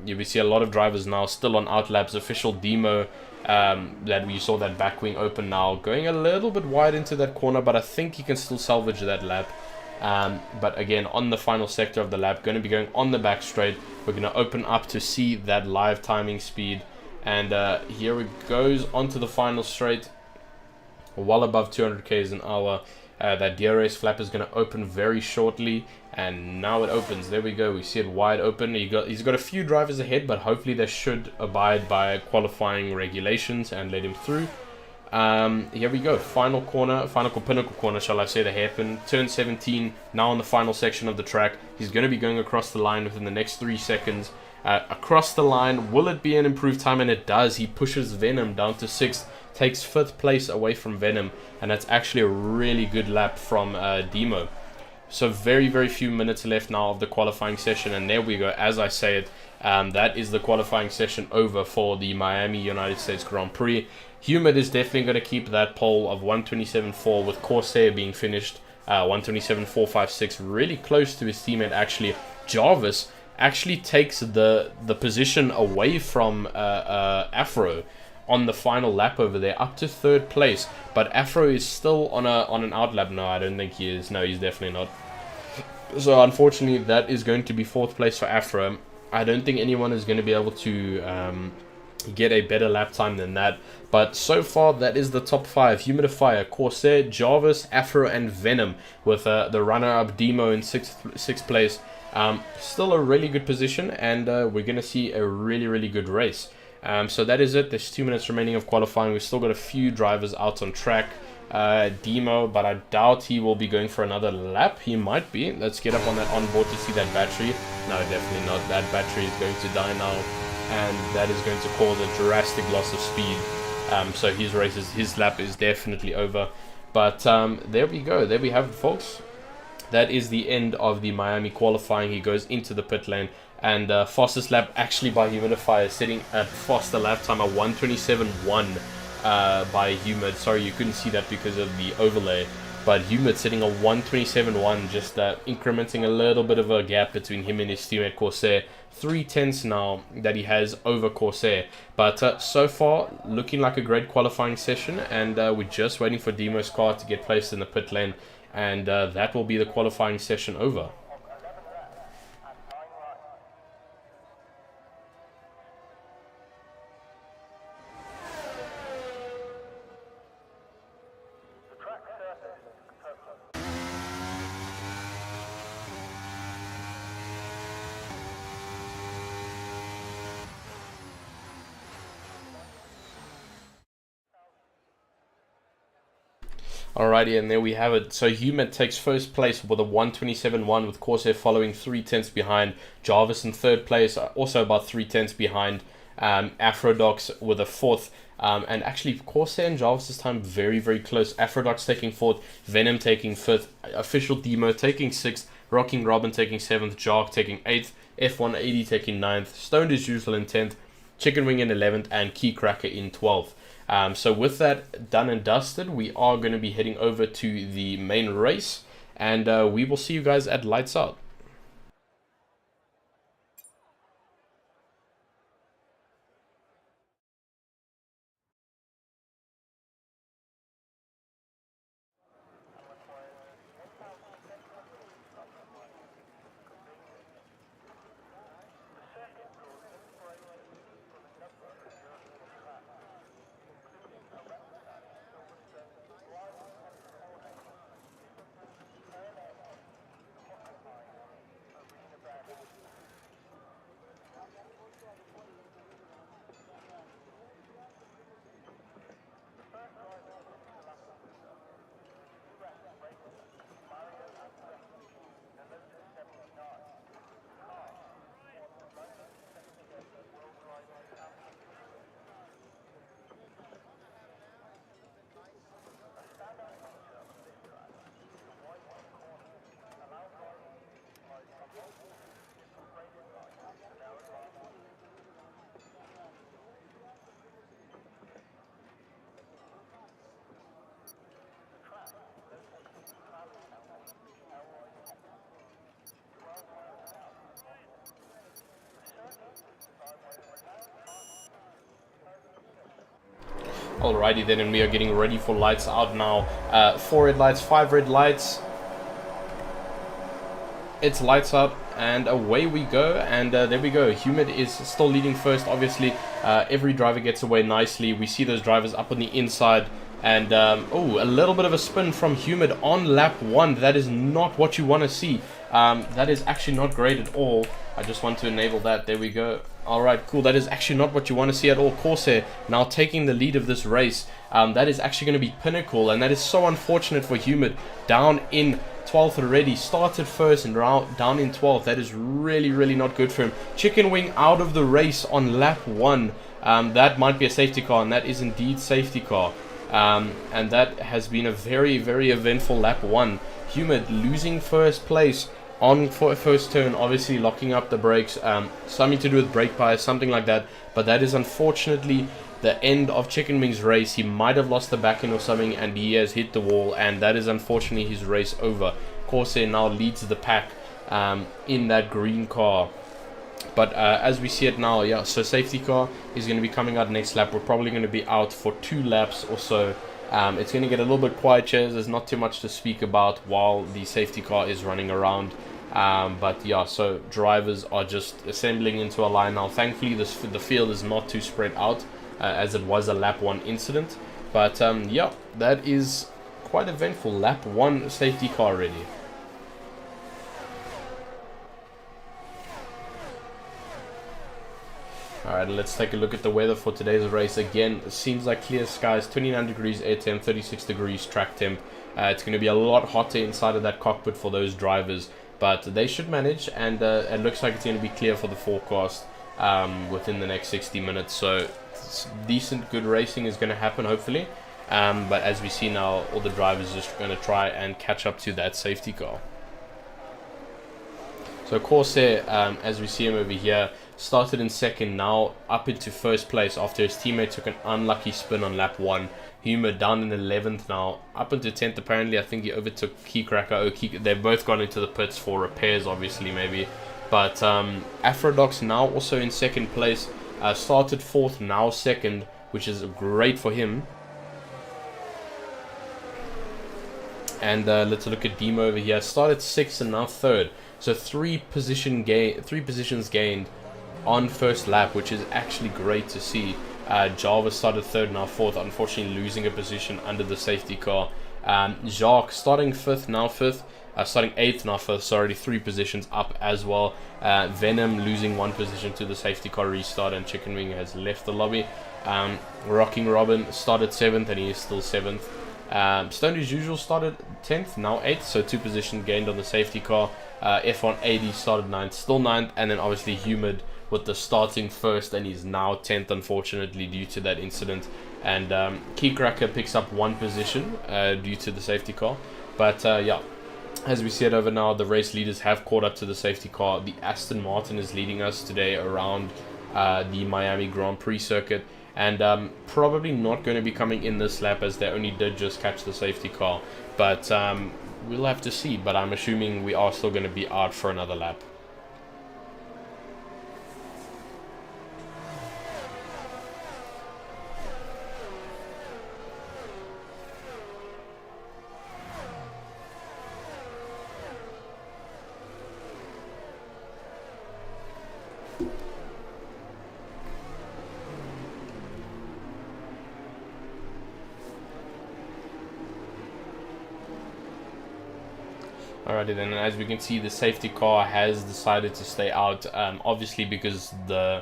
[SPEAKER 5] We see a lot of drivers now still on outlaps. Official demo, that we saw that back wing open now, going a little bit wide into that corner, but I think he can still salvage that lap. But again, on the final sector of the lap, going to be going on the back straight. We're going to open up to see that live timing speed. And here it goes onto the final straight, well above 200 Ks an hour. That DRS flap is going to open very shortly, and now it opens. There we go. We see it wide open. He's got a few drivers ahead, but hopefully they should abide by qualifying regulations and let him through. Here we go. Final pinnacle corner, shall I say, the hairpin. Turn 17, now on the final section of the track. He's going to be going across the line within the next 3 seconds. Across the line, will it be an improved time? And it does. He pushes Venom down to 6th, takes 5th place away from Venom, and that's actually a really good lap from Demo. So very, very few minutes left now of the qualifying session, and there we go. As I say it, that is the qualifying session over for the Miami United States Grand Prix. Humid is definitely going to keep that pole of 127.4, with Corsair being finished 127.456, really close to his teammate actually. Jarvis actually takes the position away from Afro on the final lap over there, up to 3rd place. But Afro is still on an outlap. No, I don't think he is. No, he's definitely not. So unfortunately, that is going to be 4th place for Afro. I don't think anyone is going to be able to get a better lap time than that. But so far, that is the top 5. Humidifier, Corsair, Jarvis, Afro, and Venom, with the runner-up Demo in 6th place. Still a really good position, and we're going to see a really good race. So that is it. There's 2 minutes remaining of qualifying. We've still got a few drivers out on track. Demo, but I doubt he will be going for another lap. He might be. Let's get up on that onboard to see that battery. No, definitely not. That battery is going to die now, and that is going to cause a drastic loss of speed. So his lap is definitely over. But there we go. There we have it, folks. That is the end of the Miami qualifying. He goes into the pit lane, and fastest lap actually by Humidifier, sitting at faster lap time at 1:27.1 by Humid. Sorry, you couldn't see that because of the overlay, but Humid sitting at 1:27.1, just incrementing a little bit of a gap between him and his teammate Corsair. 3/10 now that he has over Corsair. But so far, looking like a great qualifying session, and we're just waiting for Demo's car to get placed in the pit lane, and that will be the qualifying session over. Alrighty, and there we have it. So Humid takes 1st place with a 1:27.1, with Corsair following 3/10 behind. Jarvis in 3rd place, also about 3/10 behind. Afrodox with a 4th. And actually, Corsair and Jarvis' time very close. Afrodox taking 4th, Venom taking 5th, Official Demo taking 6th, Rocking Robin taking 7th, Jark taking 8th, F180 taking 9th, Stoned as usual in 10th, Chicken Wing in 11th, and Key Cracker in 12th. So with that done and dusted, we are going to be heading over to the main race, and we will see you guys at Lights Out. Alrighty then, and we are getting ready for Lights Out now. 4 red lights, 5 red lights. It's Lights Out, and away we go. And there we go. Humid is still leading first, obviously. Every driver gets away nicely. We see those drivers up on the inside. And, oh, a little bit of a spin from Humid on lap 1. That is not what you want to see. That is actually not great at all. I just want to enable that. There we go. Alright, cool. That is actually not what you want to see at all. Corsair now taking the lead of this race. That is actually going to be Pinnacle, and that is so unfortunate for Humid. Down in 12th already. Started first and down in 12th. That is really not good for him. Chicken Wing out of the race on lap 1. That might be a safety car, and that is indeed safety car. And that has been a very eventful lap 1. Humid losing first place on first turn, obviously locking up the brakes, something to do with brake bias, something like that. But that is unfortunately the end of Chicken Wing's race. He might have lost the back end or something, and he has hit the wall, and that is unfortunately his race over. Corsair now leads the pack in that green car. But as we see it now, yeah, so safety car is going to be coming out next lap. We're probably going to be out for 2 laps or so. It's going to get a little bit quiet here. There's not too much to speak about while the safety car is running around. But yeah, so drivers are just assembling into a line now. Thankfully, the field is not too spread out, as it was a lap 1 incident. But yeah, that is quite eventful. Lap 1 safety car ready. Alright, let's take a look at the weather for today's race. Again, it seems like clear skies, 29 degrees air temp, 36 degrees track temp. It's going to be a lot hotter inside of that cockpit for those drivers, but they should manage, and it looks like it's going to be clear for the forecast within the next 60 minutes. So decent, good racing is going to happen, hopefully. But as we see now, all the drivers are just going to try and catch up to that safety car. So Corsair, as we see him over here, started in second, now up into first place after his teammate took an unlucky spin on lap 1. Humor down in 11th now, up into 10th apparently. I think he overtook Keycracker. They've both gone into the pits for repairs, obviously, maybe. But Afrodox now also in second place. Started 4th, now 2nd, which is great for him. And let's look at Demo over here. Started 6th and now 3rd. So 3 positions gained on first lap, which is actually great to see. Java started 3rd, now 4th, unfortunately losing a position under the safety car. Jacques starting 5th, now 5th. Starting 8th, now 1st, so already 3 positions up as well. Venom losing 1 position to the safety car restart, and Chicken Wing has left the lobby. Rocking Robin started 7th, and he is still 7th. Stone as usual started 10th, now 8th, so 2 positions gained on the safety car. F180 started 9th, still 9th, and then obviously Humid with the starting 1st, and he's now 10th, unfortunately, due to that incident. And Keycracker picks up 1 position due to the safety car. But yeah, as we see it over now, the race leaders have caught up to the safety car. The Aston Martin is leading us today around the Miami Grand Prix circuit. And probably not going to be coming in this lap, as they only did just catch the safety car. But we'll have to see. But I'm assuming we are still going to be out for another lap. Alrighty then, and as we can see, the safety car has decided to stay out, obviously because the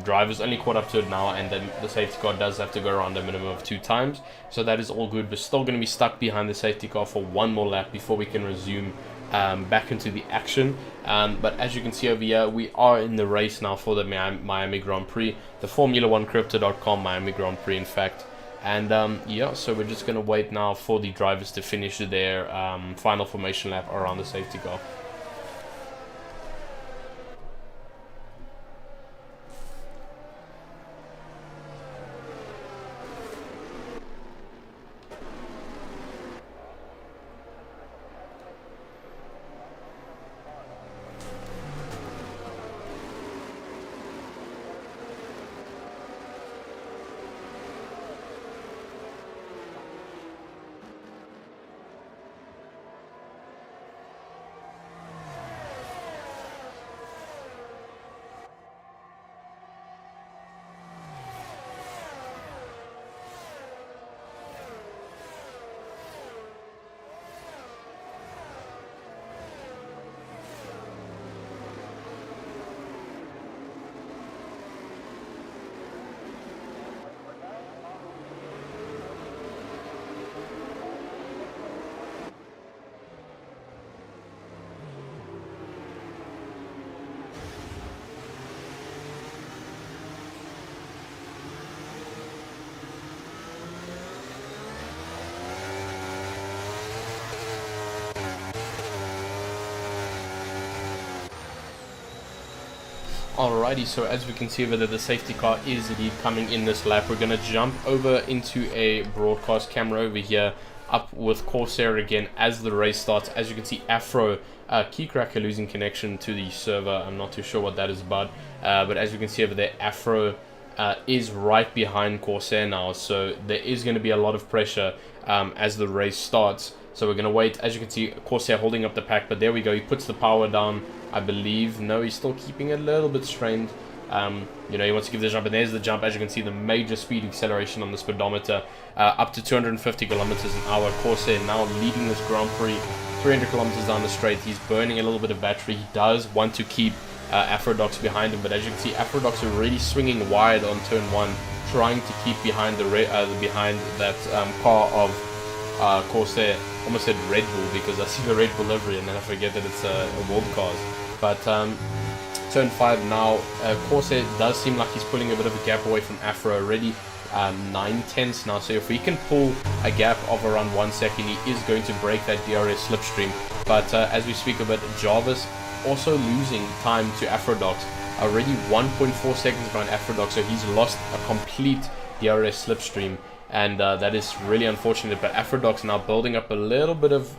[SPEAKER 5] drivers only caught up to it now, and then the safety car does have to go around a minimum of 2 times, so that is all good. We're still going to be stuck behind the safety car for 1 more lap before we can resume back into the action. But as you can see over here, we are in the race now for the Miami Grand Prix, the Formula1Crypto.com Miami Grand Prix, in fact. And yeah, so we're just going to wait now for the drivers to finish their final formation lap around the safety car. Alrighty, so as we can see over there, the safety car is indeed coming in this lap. We're going to jump over into a broadcast camera over here, up with Corsair again as the race starts. As you can see, Afro, Keycracker losing connection to the server. I'm not too sure what that is about. But as you can see over there, Afro is right behind Corsair now. So there is going to be a lot of pressure as the race starts. So we're going to wait. As you can see, Corsair holding up the pack, but there we go. He puts the power down, I believe. No, he's still keeping it a little bit strained. You know, he wants to give the jump, and there's the jump. As you can see, the major speed acceleration on the speedometer, up to 250 kilometers an hour. Corsair now leading this Grand Prix, 300 kilometers down the straight. He's burning a little bit of battery. He does want to keep Aphrodite behind him, but as you can see, Aphrodite already swinging wide on turn 1, trying to keep behind behind that car of Corsair. Almost said Red Bull because I see the Red Bull livery and then I forget that it's a World Cars. But turn 5 now, Corsair does seem like he's pulling a bit of a gap away from Afro already. 9/10 now, so if we can pull a gap of around 1 second, he is going to break that DRS slipstream. But as we speak of it, Jarvis also losing time to Aphrodite, already 1.4 seconds behind Aphrodite, so he's lost a complete DRS slipstream, and that is really unfortunate. But Aphrodite's now building up a little bit of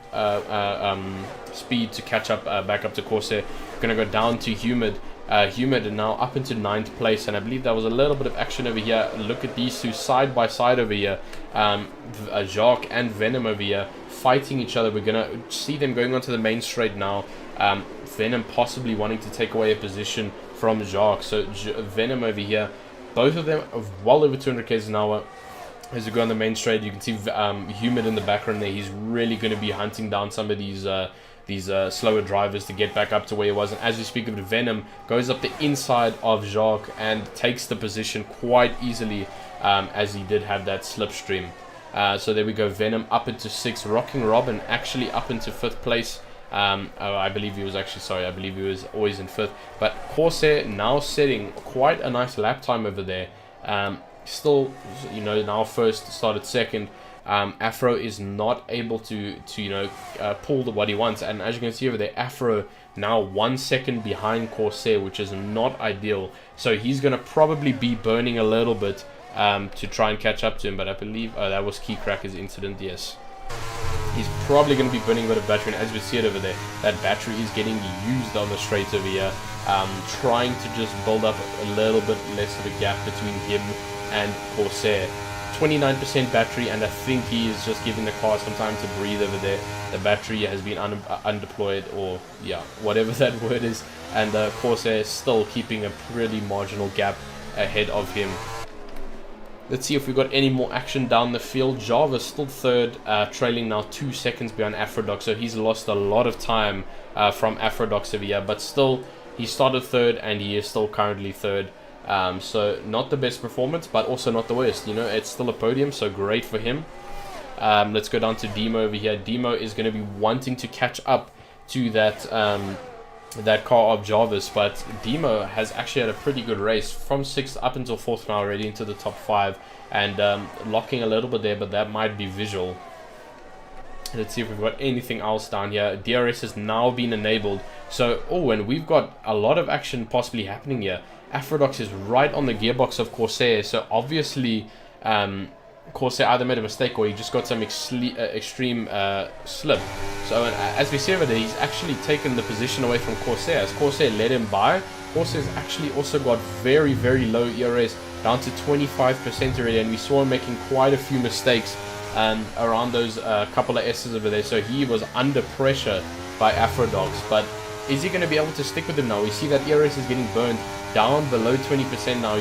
[SPEAKER 5] speed to catch up back up to Corsair. Gonna go down to Humid. Humid now up into 9th place, and I believe there was a little bit of action over here. Look at these two side by side over here, Jacques and Venom over here fighting each other. We're gonna see them going onto the main straight now. Venom possibly wanting to take away a position from Jacques, so Venom over here, both of them are well over 200 km an hour. As we go on the main straight, you can see Humid in the background there. He's really going to be hunting down some of these slower drivers to get back up to where he was. And as we speak of the Venom, goes up the inside of Jacques and takes the position quite easily, as he did have that slipstream. So there we go, Venom up into 6th, Rocking Robin actually up into 5th place. I believe he was actually, sorry, I believe he was always in 5th. But Corsair now setting quite a nice lap time over there. Still, you know, now first, started 2nd. Afro is not able to you know, pull what he wants, and as you can see over there, Afro now 1 second behind Corsair, which is not ideal. So he's going to probably be burning a little bit to try and catch up to him, but I believe that was Key Cracker's incident. Yes, he's probably going to be burning a bit of battery, and as we see it over there, that battery is getting used on the straight over here, trying to just build up a little bit less of a gap between him and Corsair. 29% battery, and I think he is just giving the car some time to breathe over there. The battery has been undeployed, or yeah, whatever that word is, and Corsair is still keeping a pretty marginal gap ahead of him. Let's see if we've got any more action down the field. Jarvis still 3rd, trailing now 2 seconds behind Aphrodite, so he's lost a lot of time from Aphrodite over here, but still he started 3rd and he is still currently 3rd. So not the best performance, but also not the worst. You know, it's still a podium, so great for him. Let's go down to Demo over here. Demo is going to be wanting to catch up to that that car of Jarvis, but Demo has actually had a pretty good race from 6th up until 4th now, already into the top 5, and locking a little bit there, but that might be visual. Let's see if we've got anything else down here. DRS has now been enabled, so and we've got a lot of action possibly happening here. Aphrodite is right on the gearbox of Corsair, so obviously Corsair either made a mistake or he just got some extreme slip. So as we see over there, he's actually taken the position away from Corsair. As Corsair let him by, Corsair's actually also got very, very low ERS, down to 25% already, and we saw him making quite a few mistakes around those couple of S's over there, so he was under pressure by Aphrodite. But is he going to be able to stick with him now? We see that ERS is getting burned down below 20% now.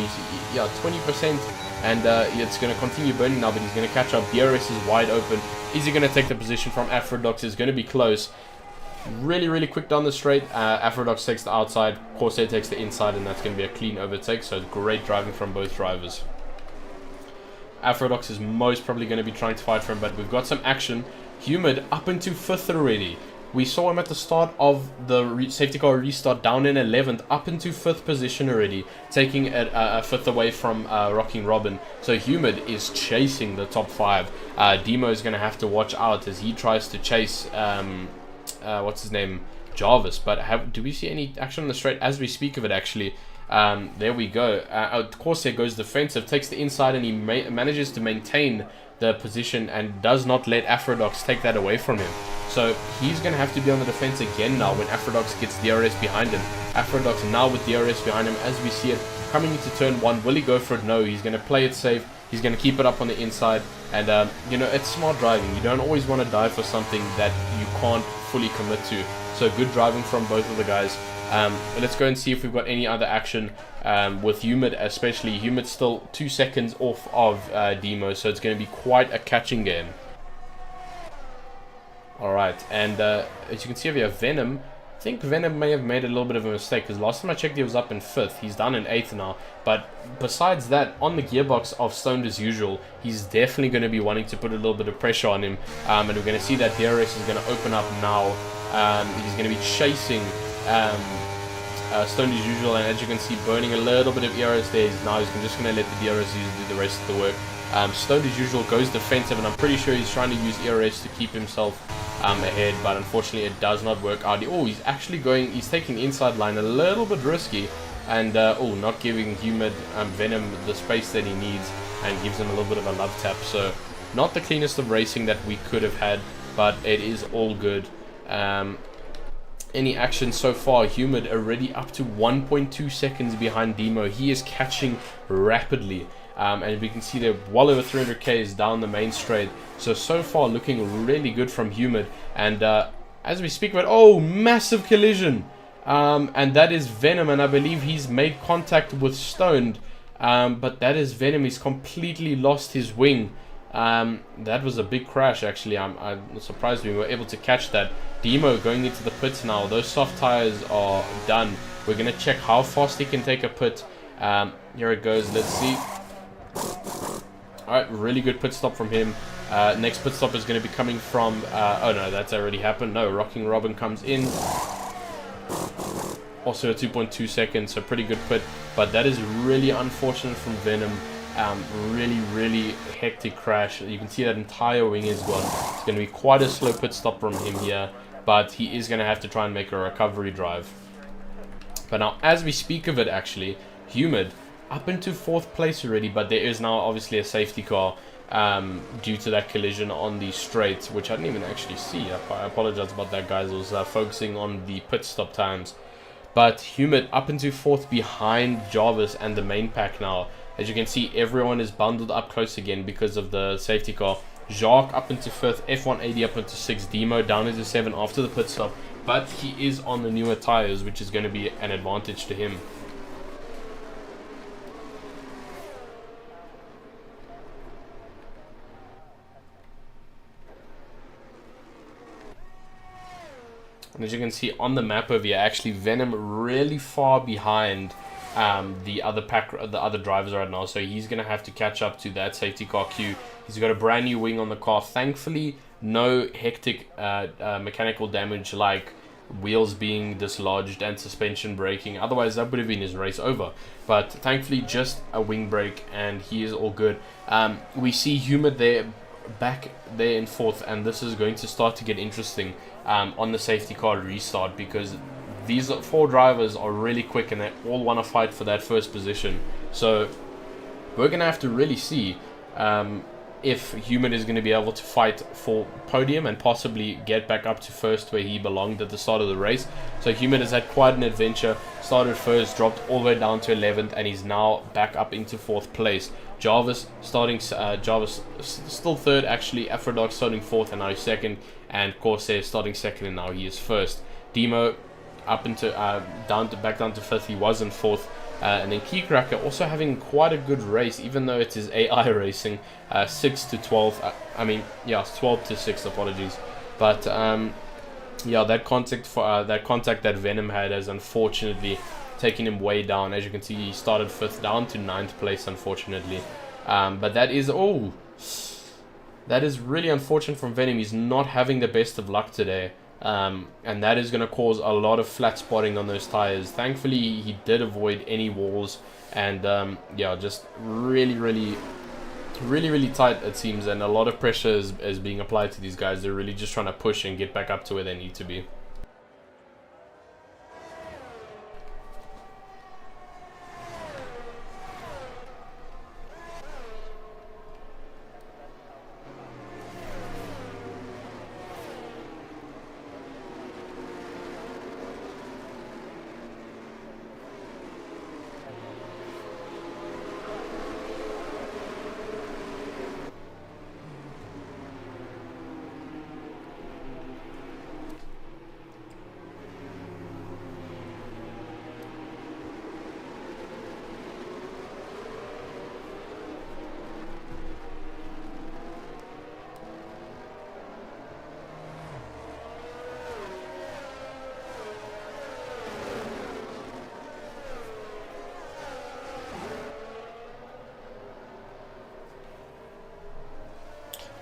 [SPEAKER 5] Yeah, 20%, and it's going to continue burning now, but he's going to catch up. DRS is wide open. Is he going to take the position from Aphrodite? Is going to be close. Really, really quick down the straight. Aphrodite takes the outside, Corsair takes the inside, and that's going to be a clean overtake. So great driving from both drivers. Aphrodite is most probably going to be trying to fight for him, but we've got some action. Humid up into 5th already. We saw him at the start of the safety car restart down in 11th, up into 5th position already, taking a 5th away from Rocking Robin. So Humid is chasing the top 5. Demo is going to have to watch out as he tries to chase, what's his name, Jarvis. But do we see any action on the straight as we speak of it, actually? There we go. Corsair goes defensive, takes the inside, and he manages to maintain the position and does not let Aphrodite take that away from him. So he's going to have to be on the defense again now when Aphrodite gets DRS behind him. Aphrodite now with DRS behind him as we see it coming into turn 1. Will he go for it? No, he's going to play it safe. He's going to keep it up on the inside. And, you know, it's smart driving. You don't always want to dive for something that you can't fully commit to. So good driving from both of the guys. Let's go and see if we've got any other action with Humid, especially. Humid's still 2 seconds off of Demo, so it's going to be quite a catching game. Alright, and as you can see over here, Venom, I think Venom may have made a little bit of a mistake, because last time I checked he was up in 5th. He's down in 8th now. But besides that, on the gearbox of Stoned as usual, he's definitely going to be wanting to put a little bit of pressure on him. And we're going to see that DRS is going to open up now. He's going to be chasing Stoned as usual, and as you can see, burning a little bit of ERS there. Now he's just going to let the DRS do the rest of the work. Stoned as usual goes defensive, and I'm pretty sure he's trying to use ERS to keep himself ahead, but unfortunately it does not work out. Oh, he's actually he's taking inside line, a little bit risky, and oh, not giving Humid Venom the space that he needs, and gives him a little bit of a love tap. So not the cleanest of racing that we could have had, but it is all good. Any action so far? Humid already up to 1.2 seconds behind Demo. He is catching rapidly. And we can see there well over 300k is down the main straight. So far looking really good from Humid. And as we speak about, oh, massive collision. And that is Venom, and I believe he's made contact with Stoned. But that is Venom. He's completely lost his wing. That was a big crash, actually. I'm surprised we were able to catch that. Demo going into the pits now. Those soft tires are done. We're going to check how fast he can take a pit. Here it goes. Let's see. Alright, really good pit stop from him. Next pit stop is going to be coming from... oh no, that's already happened. No, Rocking Robin comes in. Also a 2.2 seconds, so pretty good pit. But that is really unfortunate from Venom. Really hectic crash. You can see that entire wing is gone. It's going to be quite a slow pit stop from him here, but he is going to have to try and make a recovery drive. But now, as we speak of it, actually, Humid up into 4th place already, but there is now obviously a safety car due to that collision on the straight, which I didn't even actually see. I apologize about that, guys. I was focusing on the pit stop times. But Humid up into 4th behind Jarvis and the main pack now. As you can see, everyone is bundled up close again because of the safety car. Jacques up into 5th, F180 up into 6th, Demo down into 7 after the pit stop. But he is on the newer tires, which is going to be an advantage to him. And as you can see on the map over here, actually Venom really far behind the other drivers right now, so he's gonna have to catch up to that safety car queue. He's got a brand new wing on the car. Thankfully, no hectic mechanical damage like wheels being dislodged and suspension breaking. Otherwise, that would have been his race over. But thankfully, just a wing break, and he is all good. We see Humid there, back there in 4th, and this is going to start to get interesting on the safety car restart, because these 4 drivers are really quick and they all want to fight for that first position. So we're going to have to really see if Humid is going to be able to fight for podium and possibly get back up to 1st where he belonged at the start of the race. So Humid has had quite an adventure. Started 1st, dropped all the way down to 11th, and he's now back up into 4th place. Jarvis still 3rd, actually. Aphrodite starting 4th and now he's 2nd, and Corsair starting 2nd and now he is 1st. Demo up into back down to 5th. He was in 4th. And then Keycracker also having quite a good race, even though it is AI racing. 6 to 12. I mean, yeah, 12 to 6. Apologies, but yeah, that contact that Venom had has unfortunately taken him way down. As you can see, he started 5th down to 9th place, unfortunately. But that is really unfortunate from Venom. He's not having the best of luck today. And that is going to cause a lot of flat spotting on those tires. Thankfully, he did avoid any walls, and yeah, just really tight it seems, and a lot of pressure is being applied to these guys. They're really just trying to push and get back up to where they need to be.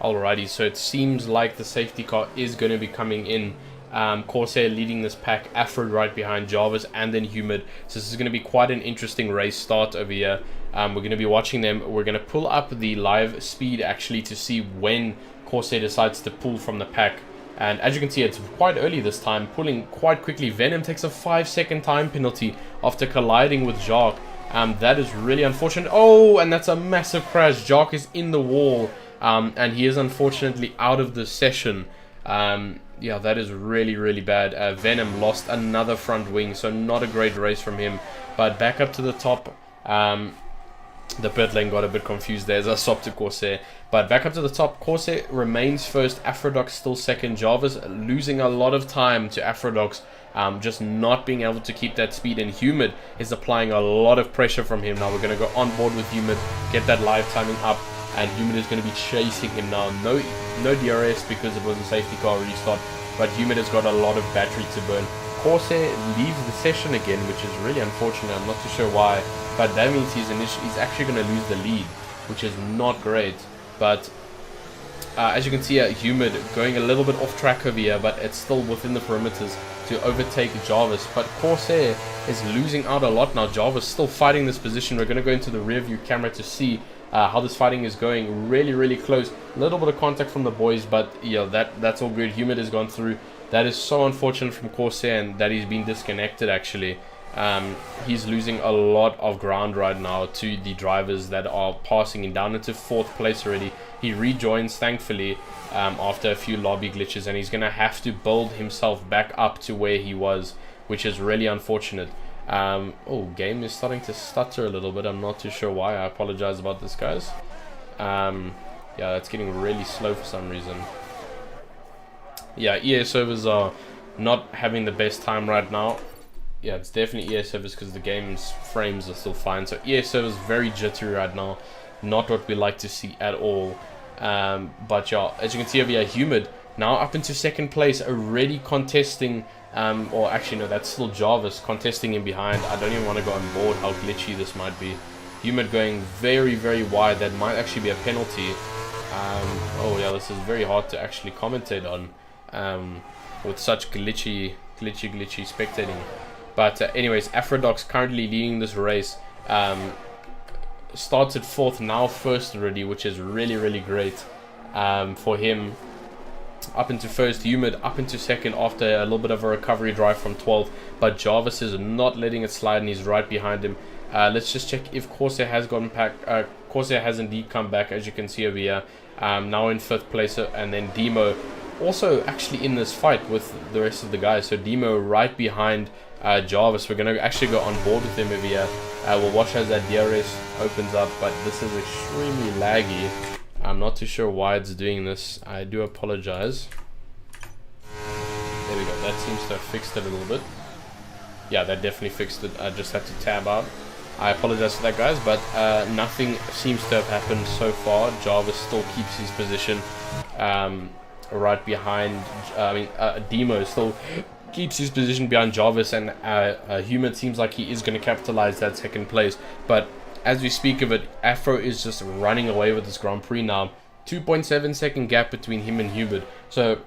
[SPEAKER 5] Alrighty, so it seems like the safety car is going to be coming in. Corsair leading this pack, Afro right behind Jarvis, and then Humid. So this is going to be quite an interesting race start over here. We're going to be watching them. We're going to pull up the live speed actually to see when Corsair decides to pull from the pack. And as you can see, it's quite early this time, pulling quite quickly. Venom takes a 5-second time penalty after colliding with Jacques. That is really unfortunate. Oh, and that's a massive crash. Jacques is in the wall, and he is unfortunately out of the session. Yeah, that is really, really bad. Venom lost another front wing, so not a great race from him. But back up to the top. The pit lane got a bit confused there as I swapped to Corsair. But back up to the top, Corsair remains first, Afrodox still second. Jarvis losing a lot of time to Afrodox, just not being able to keep that speed. And Humid is applying a lot of pressure from him. Now we're going to go on board with Humid, get that live timing up. And Humid is going to be chasing him now. No DRS because it was a safety car restart. But Humid has got a lot of battery to burn. Corsair leaves the session again, which is really unfortunate. I'm not too sure why. But that means he's actually going to lose the lead, which is not great. But as you can see, Humid going a little bit off track over here, but it's still within the perimeters to overtake Jarvis. But Corsair is losing out a lot now. Jarvis still fighting this position. We're going to go into the rear view camera to see how this fighting is going. Really, really close. A little bit of contact from the boys, but yeah, that's all good. Humid has gone through. That is so unfortunate from Corsair, and that he's been disconnected actually. He's losing a lot of ground right now to the drivers that are passing him down into 4th place already. He rejoins thankfully after a few lobby glitches, and he's going to have to build himself back up to where he was, which is really unfortunate. Oh, game is starting to stutter a little bit. I'm not too sure why. I apologize about this, guys. Yeah, it's getting really slow for some reason. Yeah, EA servers are not having the best time right now. Yeah, it's definitely EA servers because the game's frames are still fine. So EA servers very jittery right now. Not what we like to see at all. But yeah, as you can see over here, Humid now up into 2nd place, already contesting. Or actually no, that's still Jarvis contesting him behind. I don't even want to go on board how glitchy this might be. Humid going very, very wide. That might actually be a penalty. Oh yeah, this is very hard to actually commentate on with such glitchy spectating. But anyways, Afrodox currently leading this race. Starts at 4th, now 1st already, which is really, really great for him. Up into 1st, Humid up into 2nd after a little bit of a recovery drive from 12th. But Jarvis is not letting it slide, and he's right behind him. Let's just check if Corsair has gotten back. Corsair has indeed come back, as you can see over here. Now in 5th place, and then Demo also actually in this fight with the rest of the guys. So Demo right behind Jarvis. We're going to actually go on board with him over here. We'll watch as that DRS opens up, but this is extremely laggy. I'm not too sure why it's doing this. I do apologize. There we go. That seems to have fixed it a little bit. Yeah, that definitely fixed it. I just had to tab out. I apologize for that, guys, but nothing seems to have happened so far. Jarvis still keeps his position right behind. Demo still keeps his position behind Jarvis, and Humid seems like he is going to capitalize that 2nd place. But as we speak of it, Afro is just running away with this Grand Prix now. 2.7 second gap between him and Humid. So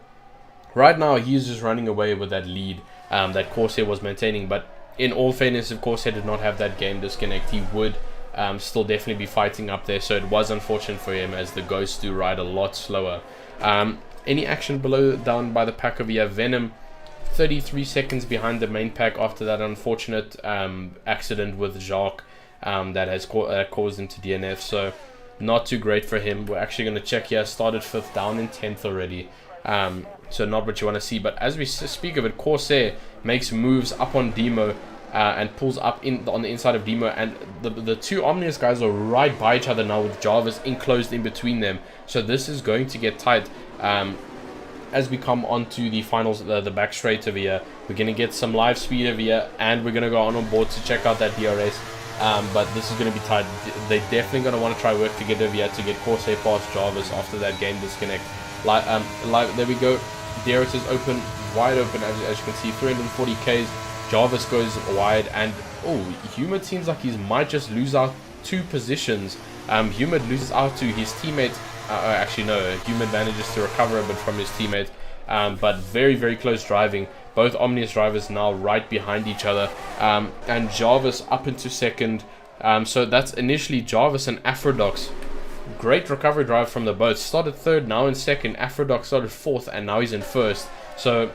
[SPEAKER 5] right now he's just running away with that lead that Corsair was maintaining. But in all fairness, if Corsair did not have that game disconnect, he would still definitely be fighting up there. So it was unfortunate for him, as the Ghosts do ride a lot slower. Any action below down by the pack over here? Venom 33 seconds behind the main pack after that unfortunate accident with Jacques that has caused him to DNF. So not too great for him. We're actually going to check here. Started 5th, down in 10th already. So not what you want to see. But as we speak of it, Corsair makes moves up on Demo and pulls up on the inside of Demo. And the two Omnius guys are right by each other now, with Jarvis enclosed in between them. So this is going to get tight. As we come onto the finals, the back straight over here, we're going to get some live speed over here, and we're going to go on board to check out that DRS. But this is going to be tight. They're definitely going to want to try work to get over here to get Corsair past Jarvis after that game disconnect. There we go. DRS is open, wide open, as you can see, 340 Ks. Jarvis goes wide, and oh, Humid seems like he might just lose out 2 positions Humid loses out to his teammate. Actually, no, Humid manages to recover a bit from his teammate. But very, very close driving. Both Omnius drivers now right behind each other. And Jarvis up into second. So that's initially Jarvis and Aphrodox. Great recovery drive from the both. Started third, now in second. Aphrodox started fourth, and now he's in first. So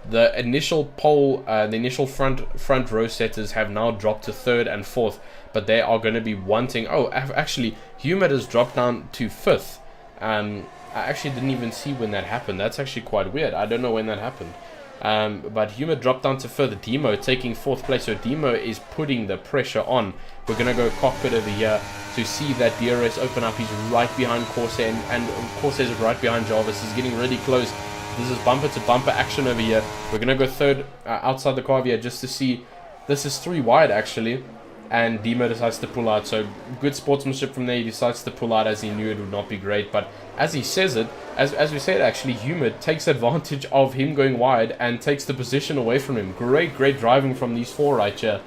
[SPEAKER 5] the initial pole, the initial front row setters have now dropped to third and fourth. But they are going to be wanting... Oh, actually, Humid has dropped down to fifth. I actually didn't even see when that happened. That's actually quite weird. I don't know when that happened. But Humid dropped down to further. Demo taking fourth place. So Demo is putting the pressure on. We're going to go cockpit over here to see that DRS open up. He's right behind Corsair. And Corsair's right behind Jarvis. He's getting really close. This is bumper to bumper action over here. We're going to go third outside the car here just to see. This is 3 wide actually. And Demo decides to pull out. So good sportsmanship from there. He decides to pull out as he knew it would not be great. But as he says it, as we said, actually, Humid takes advantage of him going wide and takes the position away from him. Great driving from these 4 right here.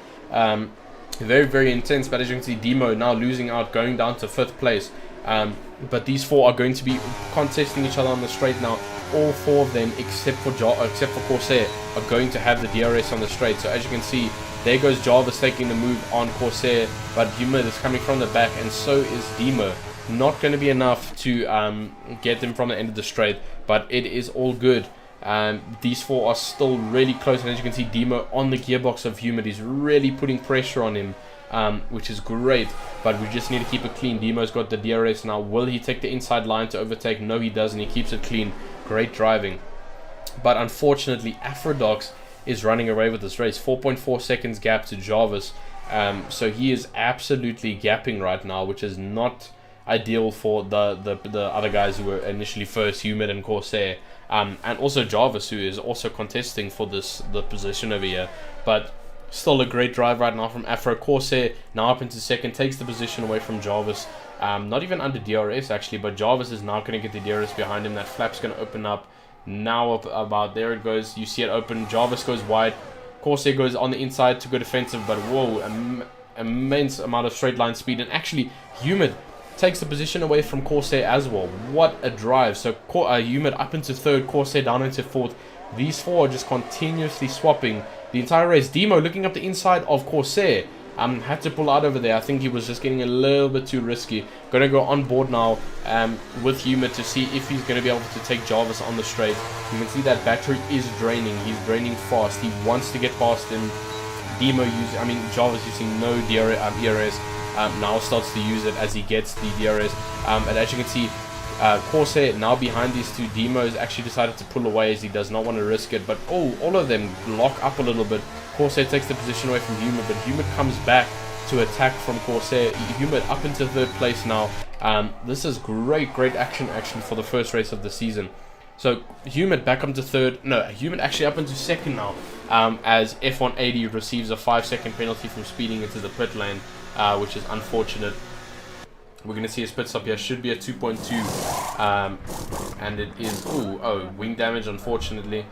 [SPEAKER 5] Very, very intense. But as you can see, Demo now losing out, going down to 5th place. But these 4 are going to be contesting each other on the straight now. All 4 of them, except for Corsair, are going to have the DRS on the straight. So as you can see, there goes Jarvis taking the move on Corsair, but Humid is coming from the back, and so is Demo. Not going to be enough to get them from the end of the straight, but it is all good. These 4 are still really close, and as you can see, Demo on the gearbox of Humid is really putting pressure on him, which is great, but we just need to keep it clean. Demo's got the DRS now. Will he take the inside line to overtake? No, he doesn't. He keeps it clean. Great driving. But unfortunately, Aphrodox is running away with this race. 4.4 seconds gap to Jarvis. So he is absolutely gapping right now, which is not ideal for the other guys who were initially first, Humid and Corsair. And also Jarvis, who is also contesting for the position over here. But still a great drive right now from Afro. Corsair now up into second, takes the position away from Jarvis. Not even under DRS actually, but Jarvis is now going to get the DRS behind him. That flap's going to open up. Now about there it goes. You see it open. Jarvis goes wide. Corsair goes on the inside to go defensive, but whoa, immense amount of straight line speed. And actually, Humid takes the position away from Corsair as well. What a drive. So Humid up into third, Corsair down into fourth. These 4 are just continuously swapping the entire race. Demo looking up the inside of Corsair. Had to pull out over there. I think he was just getting a little bit too risky. Going to go on board now with Humid to see if he's going to be able to take Jarvis on the straight. You can see that battery is draining. He's draining fast. He wants to get past him. Jarvis using no DRS. Now starts to use it as he gets the DRS. And as you can see, Corsair now behind these 2. Demo has actually decided to pull away as he does not want to risk it. But all of them lock up a little bit. Corsair takes the position away from Humid, but Humid comes back to attack from Corsair. Humid up into third place now. This is great action for the first race of the season. So Humid back up to third. No, Humid actually up into second now, as F180 receives a 5-second penalty from speeding into the pit lane, which is unfortunate. We're going to see his pit stop here. Should be a 2.2, and it is wing damage unfortunately.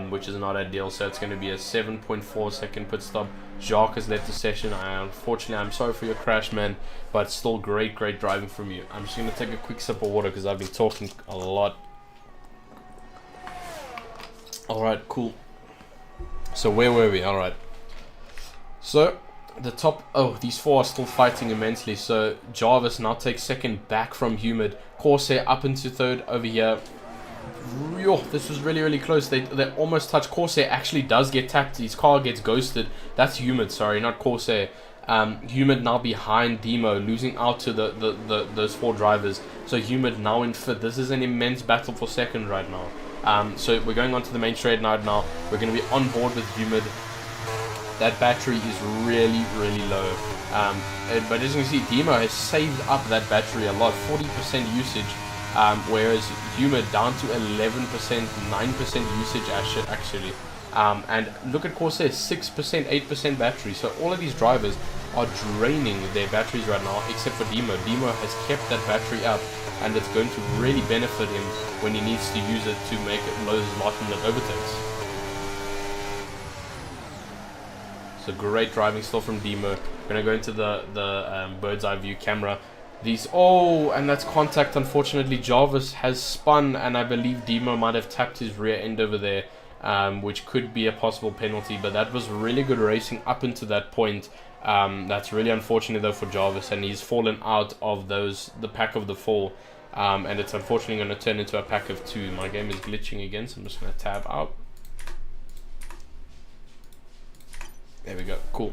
[SPEAKER 5] Which is not ideal, so it's going to be a 7.4 second pit stop. Jacques has left the session. Unfortunately, I'm sorry for your crash, man, but still great driving from you. I'm just going to take a quick sip of water because I've been talking a lot. Alright, cool. So where were we? Alright. So the top... Oh, these 4 are still fighting immensely. So Jarvis now takes second back from Humid. Corsair up into third over here. This was really close. They almost touched. Corsair actually does get tapped. His car gets ghosted. That's Humid, sorry, not Corsair. Humid now behind Demo, losing out to those 4 drivers. So Humid now in fifth. This is an immense battle for second right now. So we're going on to the main straight now. We're going to be on board with Humid. That battery is really low. But as you can see, Demo has saved up that battery a lot. 40% usage. Whereas Humid down to 11%, 9% usage actually. And look at Corsair, 6%, 8% battery. So all of these drivers are draining their batteries right now, except for Demo. Demo has kept that battery up, and it's going to really benefit him when he needs to use it to make those last minute overtakes. So great driving still from Demo. We're going to go into the bird's eye view camera. These, oh, and that's contact. Unfortunately, Jarvis has spun, and I believe Demo might have tapped his rear end over there, which could be a possible penalty. But that was really good racing up into that point. That's really unfortunate though for Jarvis, and he's fallen out of the pack of the 4, and it's unfortunately going to turn into a pack of 2. My game is glitching again, so I'm just going to tab out. There we go, cool.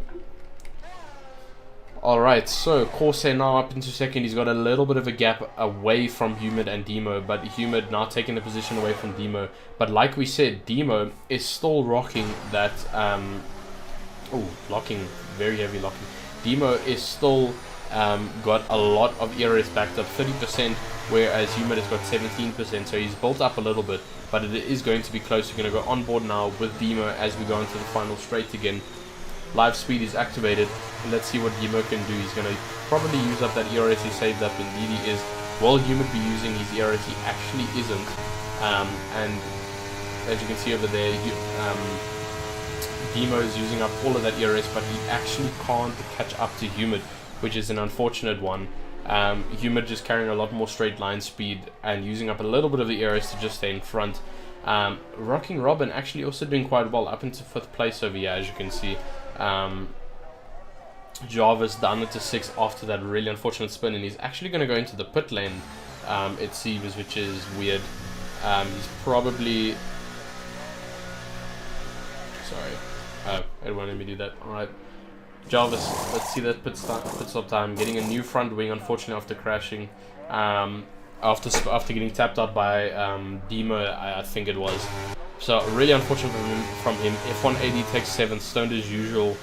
[SPEAKER 5] Alright, so Corsair now up into second. He's got a little bit of a gap away from Humid and Demo, but Humid now taking the position away from Demo. But like we said, Demo is still rocking that, locking, very heavy locking. Demo is still got a lot of ERS backed up, 30%, whereas Humid has got 17%, so he's built up a little bit, but it is going to be close. We're going to go on board now with Demo as we go into the final straight again. Live speed is activated. Let's see what Demo can do. He's going to probably use up that ERS he saved up. Indeed he is. Will Humid be using his ERS? He actually isn't. And as you can see over there, Demo is using up all of that ERS, but he actually can't catch up to Humid, which is an unfortunate one. Humid just carrying a lot more straight line speed and using up a little bit of the ERS to just stay in front. Rocking Robin actually also doing quite well up into 5th place over here, as you can see. Jarvis down into 6th after that really unfortunate spin, and he's actually going to go into the pit lane, it seems, which is weird. He's probably... Sorry, it won't let me do that. Alright, Jarvis, let's see that pit stop time. Getting a new front wing, unfortunately, after crashing. After getting tapped out by Demo, I think it was. So really unfortunate from him. F180 takes 7th, stoned as usual.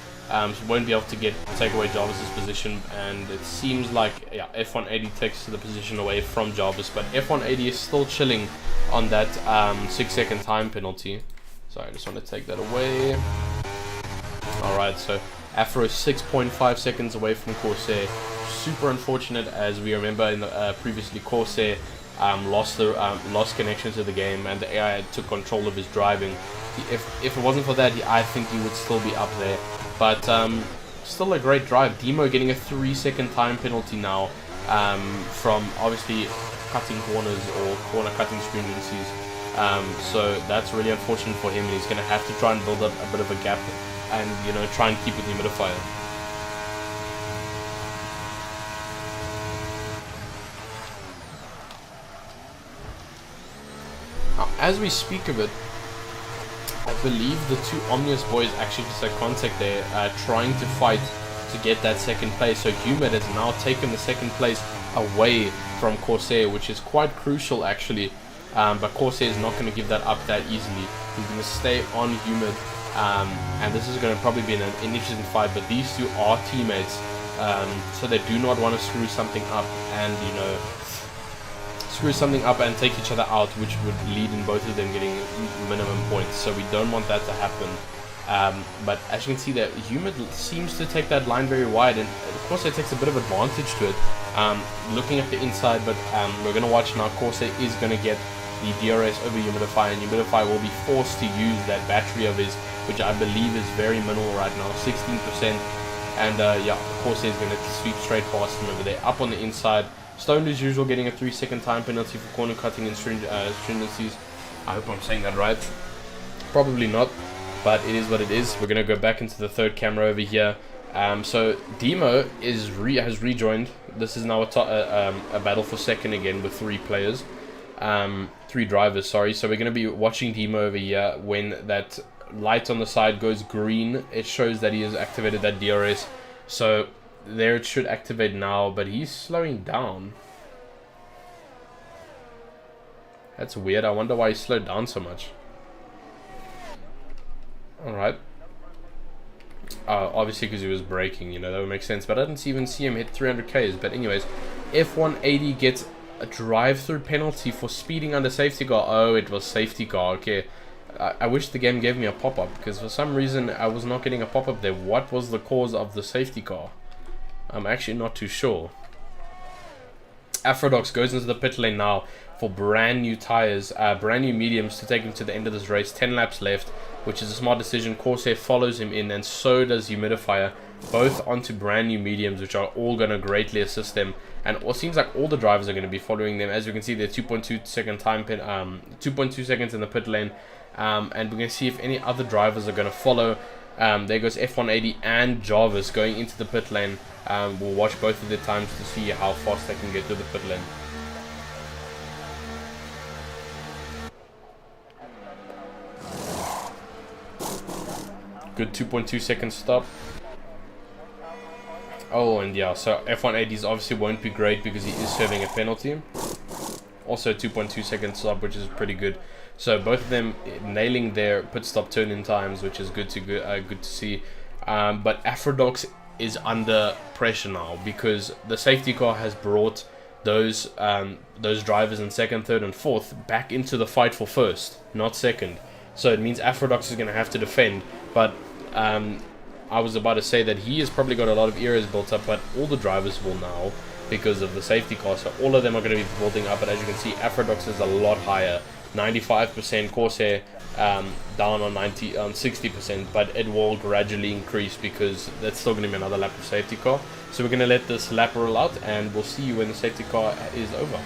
[SPEAKER 5] Won't be able to take away Jarvis's position, and it seems like F180 takes the position away from Jarvis, but F180 is still chilling on that 6-second time penalty. Sorry, I just want to take that away. Alright, so Afro is 6.5 seconds away from Corsair. Super unfortunate, as we remember in the previously Corsair lost connection to the game, and the AI took control of his driving. If it wasn't for that, I think he would still be up there. But still a great drive. Demo getting a 3-second time penalty now from obviously cutting corners or corner cutting stringencies. So that's really unfortunate for him, and he's going to have to try and build up a bit of a gap and try and keep with the humidifier. Now, as we speak of it, I believe the 2 Omnius boys actually just had contact there, trying to fight to get that 2nd place. So Humid has now taken the 2nd place away from Corsair, which is quite crucial actually. But Corsair is not going to give that up that easily. He's going to stay on Humid, and this is going to probably be an interesting fight. But these 2 are teammates, so they do not want to screw something up and take each other out, which would lead in both of them getting minimum points. So we don't want that to happen. But as you can see, that Humid seems to take that line very wide, and Corsair takes a bit of advantage to it. Looking at the inside, but we're going to watch now. Corsair is going to get the DRS over Humidifier, and Humidifier will be forced to use that battery of his, which I believe is very minimal right now, 16%. And Corsair is going to sweep straight past him over there. Up on the inside, Stoned as usual, getting a 3-second time penalty for corner cutting and stringencies. I hope I'm saying that right. Probably not, but it is what it is. We're going to go back into the 3rd camera over here. So Demo has rejoined. This is now a battle for 2nd again with 3 players. 3 drivers, sorry. So we're going to be watching Demo over here. When that light on the side goes green, it shows that he has activated that DRS. So there it should activate now, but he's slowing down. That's weird. I wonder why he slowed down so much. Alright. Obviously because he was braking, that would make sense. But I didn't even see him hit 300 Ks. But anyways, F180 gets a drive-through penalty for speeding under safety car. Oh, it was safety car. Okay. I wish the game gave me a pop-up, because for some reason I was not getting a pop-up there. What was the cause of the safety car? I'm actually not too sure. Aphrodite goes into the pit lane now for brand new tires, brand new mediums to take him to the end of this race. 10 laps left, which is a smart decision. Corsair follows him in, and so does Humidifier, both onto brand new mediums, which are all going to greatly assist them. And it seems like all the drivers are going to be following them. As you can see, they're 2.2 second time pit, 2.2 seconds in the pit lane, and we're going to see if any other drivers are going to follow. There goes F180 and Jarvis going into the pit lane. We'll watch both of their times to see how fast they can get to the pit lane. Good 2.2 second stop. Oh, and yeah, so F180s obviously won't be great because he is serving a penalty. Also 2.2 second stop, which is pretty good. So both of them nailing their pit stop turn-in times, which is good to see. But Aphrodite is under pressure now because the safety car has brought those drivers in second, third, and fourth back into the fight for first, not second. So it means Aphrodite is going to have to defend. But I was about to say that he has probably got a lot of errors built up, but all the drivers will now because of the safety car. So all of them are going to be building up. But as you can see, Aphrodite is a lot higher. 95%, Corsair down on 60%, but it will gradually increase because that's still going to be another lap of safety car. So we're going to let this lap roll out, and we'll see you when the safety car is over.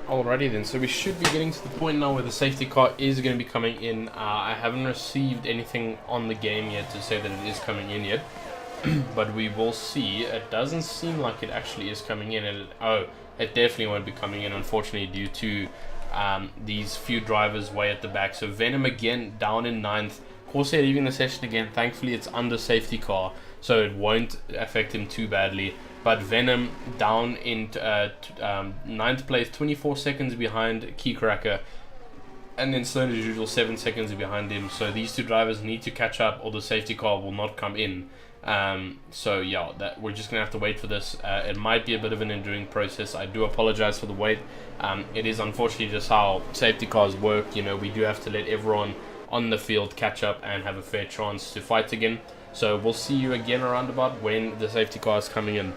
[SPEAKER 5] Alrighty then, so we should be getting to the point now where the safety car is going to be coming in. I haven't received anything on the game yet to say that it is coming in yet, but we will see. It doesn't seem like it actually is coming in, and it definitely won't be coming in, unfortunately, due to these few drivers way at the back. So Venom again down in 9th. Corsair leaving the session again. Thankfully it's under safety car, so it won't affect him too badly. But Venom down in 9th place, 24 seconds behind Keycracker, and then Sloan as usual 7 seconds behind him. So these two drivers need to catch up or the safety car will not come in. So yeah, we're just gonna have to wait for this. It might be a bit of an enduring process. I do apologize for the wait. It is unfortunately just how safety cars work. You know, we do have to let everyone on the field catch up and have a fair chance to fight again. So we'll see you again around about when the safety car is coming in.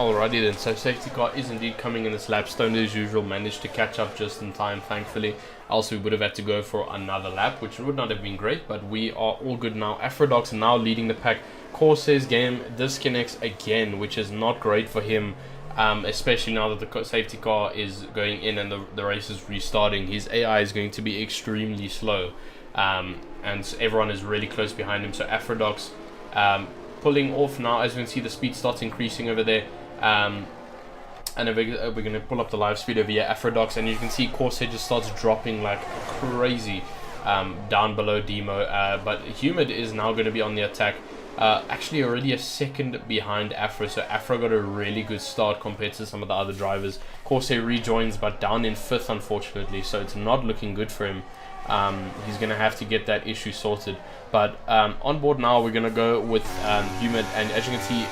[SPEAKER 5] Alrighty then, so safety car is indeed coming in this lap. Stone as usual managed to catch up just in time, thankfully. Else we would have had to go for another lap, which would not have been great, but we are all good now. Afrodox now leading the pack. Corsair's game disconnects again, which is not great for him, especially now that the safety car is going in and the race is restarting. His AI is going to be extremely slow, and everyone is really close behind him. So Afrodox pulling off now. As you can see, the speed starts increasing over there. And then we're going to pull up the live speed over here, Afrodox, and you can see Corsair just starts dropping like crazy down below Demo. But Humid is now going to be on the attack. Actually already a second behind Afro, so Afro got a really good start compared to some of the other drivers. Corsair rejoins, but down in 5th, unfortunately, so it's not looking good for him. He's going to have to get that issue sorted. But on board now, we're going to go with Humid, and as you can see,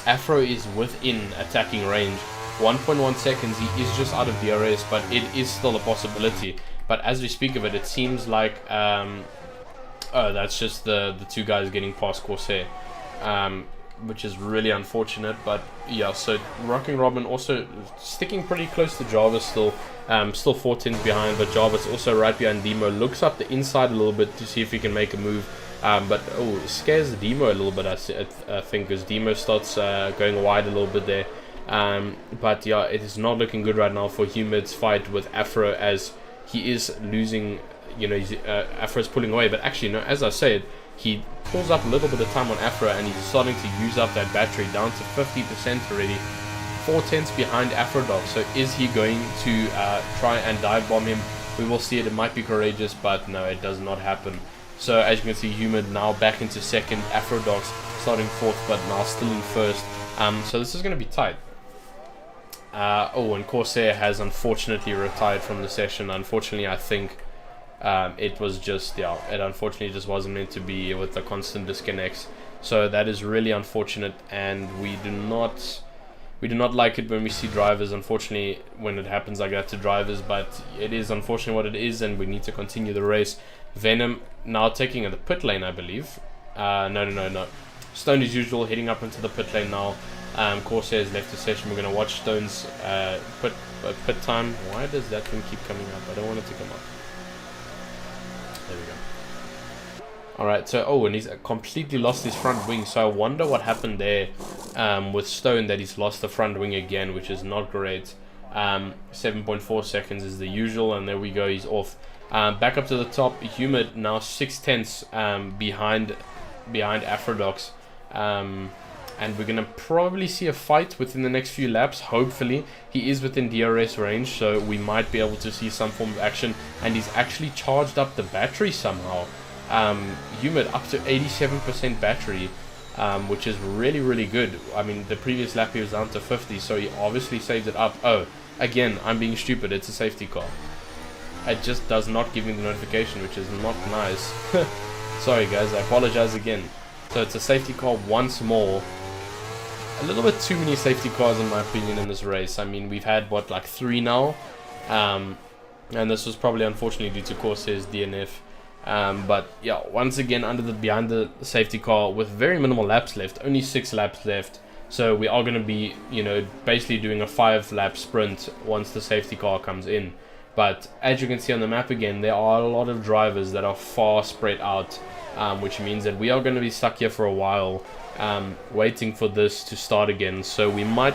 [SPEAKER 5] Afro is within attacking range. 1.1 seconds, he is just out of DRS, but it is still a possibility. But as we speak of it, it seems like oh, that's just the two guys getting past Corsair, which is really unfortunate. But yeah, so Rocking Robin also sticking pretty close to Jarvis still. Still 14 behind, but Jarvis also right behind Demo. Looks up the inside a little bit to see if he can make a move. But oh, it scares Demo a little bit, I think, because Demo starts going wide a little bit there. But yeah, it is not looking good right now for Humid's fight with Afro, as he is losing. You know, Afro's pulling away. But actually, no, as I said, he pulls up a little bit of time on Afro, and he's starting to use up that battery down to 50% already. 4/10 behind Afrodog. So is he going to try and dive bomb him? We will see it. It might be courageous, but no, it does not happen. So as you can see, Humid now back into 2nd, Afrodogs starting 4th, but now still in 1st. So this is going to be tight. Oh, and Corsair has unfortunately retired from the session. Unfortunately, I think it was just, yeah, it unfortunately just wasn't meant to be with the constant disconnects. So that is really unfortunate, and we do not like it when we see drivers, unfortunately, when it happens like that to drivers, but it is unfortunately what it is, and we need to continue the race. Venom now taking the pit lane, I believe. No. Stone as usual, heading up into the pit lane now. Corsair has left the session. We're going to watch Stone's pit time. Why does that thing keep coming up? I don't want it to come up. There we go. Alright, so, oh, and he's completely lost his front wing, so I wonder what happened there with Stone, that he's lost the front wing again, which is not great. 7.4 seconds is the usual, and there we go, he's off. Back up to the top, Humid now 6/10 behind Afrodox. And we're going to probably see a fight within the next few laps, hopefully. He is within DRS range, so we might be able to see some form of action, and he's actually charged up the battery somehow. Humid up to 87% battery, which is really, really good. I mean, the previous lap he was down to 50, so he obviously saved it up. Oh, again, I'm being stupid, it's a safety car. It just does not give me the notification, which is not nice. Sorry guys, I apologize again. So it's a safety car once more. A little bit too many safety cars in my opinion in this race. I mean, we've had, what, like 3 now? And this was probably unfortunately due to Corsair's DNF. But yeah, once again behind the safety car with very minimal laps left, only 6 laps left. So we are going to be, you know, basically doing a 5-lap sprint once the safety car comes in. But as you can see on the map again, there are a lot of drivers that are far spread out, which means that we are going to be stuck here for a while, waiting for this to start again. So we might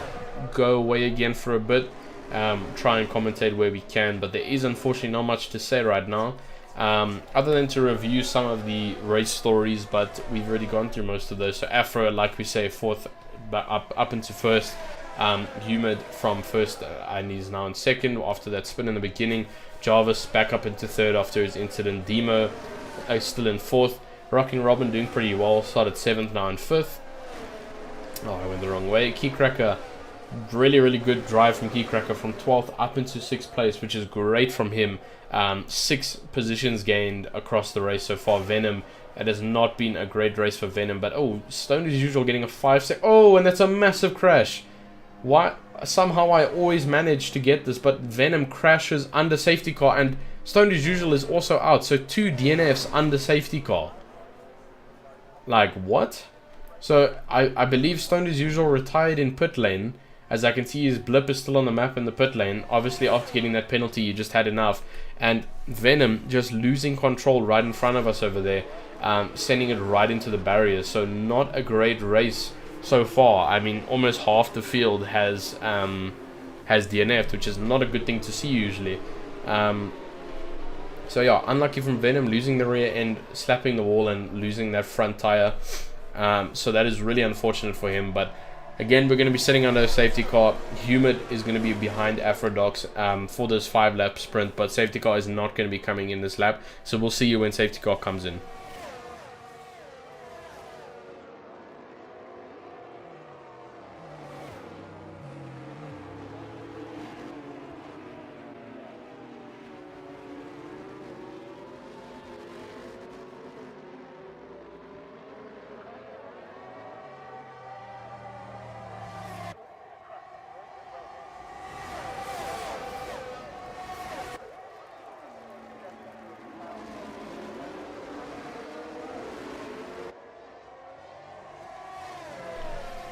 [SPEAKER 5] go away again for a bit, try and commentate where we can, but there is unfortunately not much to say right now. Other than to review some of the race stories, but we've already gone through most of those. So Afro, like we say, 4th, but up into 1st. Humid from 1st, and he's now in 2nd after that spin in the beginning. Jarvis back up into 3rd after his incident. Demo still in 4th. Rocking Robin doing pretty well, started 7th, now in 5th. Oh, I went the wrong way. Keycracker, really, really good drive from Keycracker from 12th up into 6th place, which is great from him. 6 positions gained across the race so far. Venom, it has not been a great race for Venom, but oh, Stone as usual getting a 5-sec. Oh, and that's a massive crash. Why? Somehow I always manage to get this, but Venom crashes under safety car, and Stone as usual is also out. So 2 DNFs under safety car. Like, what? So I believe Stone as usual retired in pit lane. As I can see, his blip is still on the map in the pit lane. Obviously, after getting that penalty, you just had enough. And Venom just losing control right in front of us over there, sending it right into the barriers. So not a great race so far. I mean, almost half the field has DNF'd, which is not a good thing to see usually. So yeah, unlucky from Venom, losing the rear end, slapping the wall, and losing that front tire. So that is really unfortunate for him. But again, we're going to be sitting under a safety car. Humid is going to be behind Afrodox for this 5-lap sprint, but safety car is not going to be coming in this lap. So we'll see you when safety car comes in.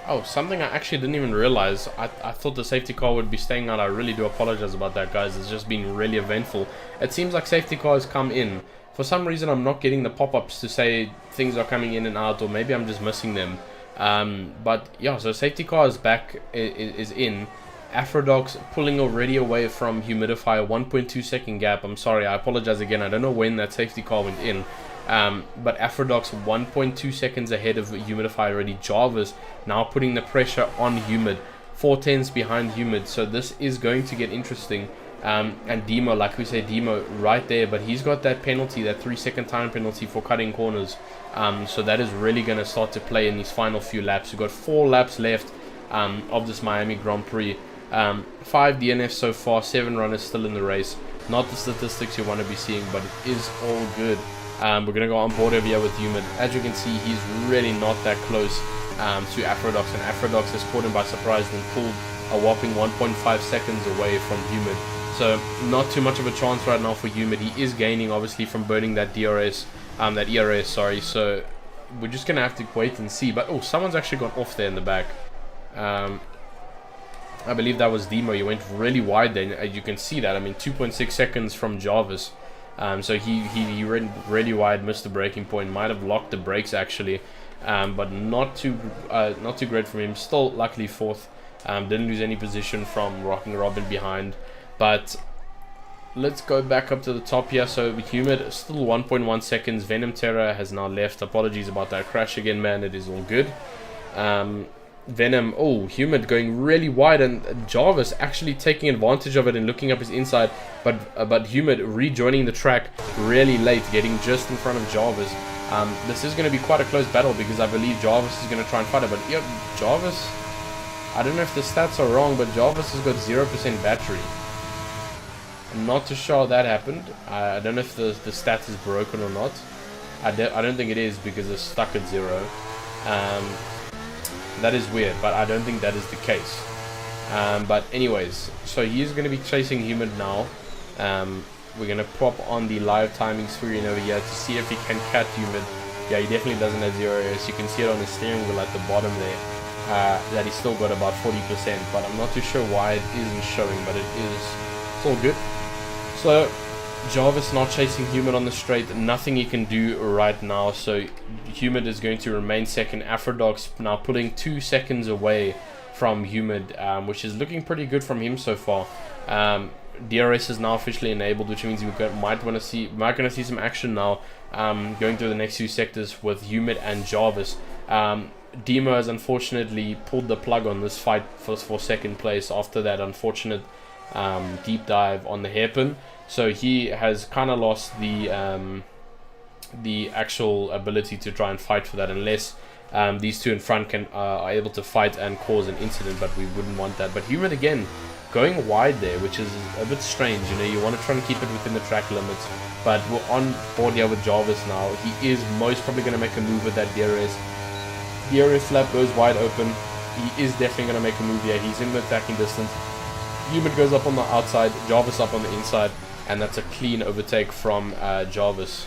[SPEAKER 5] Oh, something I actually didn't even realize. I thought the safety car would be staying out. I really do apologize about that, guys. It's just been really eventful. It seems like safety cars come in. For some reason, I'm not getting the pop-ups to say things are coming in and out, or maybe I'm just missing them. But yeah, so safety car is back, is in. Afrodox pulling already away from Humidifier, 1.2 second gap. I'm sorry, I apologize again. I don't know when that safety car went in. But Afrodox 1.2 seconds ahead of Humidifier already. Jarvis now putting the pressure on Humid, 4/10 behind Humid, so this is going to get interesting. And Demo, like we say, Demo right there, but he's got that penalty, that 3-second time penalty for cutting corners. So that is really going to start to play in these final few laps. We've got 4 laps left of this Miami Grand Prix. 5 DNFs so far, 7 runners still in the race. Not the statistics you want to be seeing, but it is all good. We're going to go on board over here with Humid. As you can see, he's really not that close to Afrodox, and Afrodox has caught him by surprise and pulled a whopping 1.5 seconds away from Humid. So not too much of a chance right now for Humid. He is gaining, obviously, from burning that DRS, that ERS, sorry. So we're just going to have to wait and see. But, oh, someone's actually gone off there in the back. I believe that was Demo. He went really wide there. As you can see that. I mean, 2.6 seconds from Jarvis. So he ran really wide, missed the braking point, might have locked the brakes actually, but not too great from him. Still luckily 4th, didn't lose any position from Rocking Robin behind. But let's go back up to the top here. So Humid still 1.1 seconds. Venom Terror has now left. Apologies about that crash again, man. It is all good. Venom, oh, Humid going really wide, and Jarvis actually taking advantage of it and looking up his inside, but Humid rejoining the track really late, getting just in front of Jarvis. This is going to be quite a close battle because I believe Jarvis is going to try and fight it, but yeah, Jarvis, I don't know if the stats are wrong, but Jarvis has got 0% battery. I'm not too sure how that happened. I don't know if the stat is broken or not. I don't think it is because it's stuck at 0. That is weird, but I don't think that is the case. But anyways, so he's going to be chasing Humid now. We're going to pop on the live timing screen over here to see if he can cut Humid. Yeah, he definitely doesn't have 0 errors. You can see it on the steering wheel at the bottom there, that he's still got about 40%, but I'm not too sure why it isn't showing, but it's all good. So Jarvis not chasing Humid on the straight, nothing he can do right now, so Humid is going to remain second. Afrodox now pulling 2 seconds away from Humid, which is looking pretty good from him so far. DRS is now officially enabled, which means we might gonna see some action now, going through the next few sectors with Humid and Jarvis. Demo has unfortunately pulled the plug on this fight for second place after that unfortunate deep dive on the hairpin. So he has kind of lost the actual ability to try and fight for that, unless these two in front are able to fight and cause an incident, but we wouldn't want that. But Humid again going wide there, which is a bit strange. You know, you want to try and keep it within the track limits, but we're on board here with Jarvis now. He is most probably going to make a move with that DRS. DRS flap goes wide open. He is definitely going to make a move here. He's in the attacking distance. Humid goes up on the outside, Jarvis up on the inside, and that's a clean overtake from Jarvis.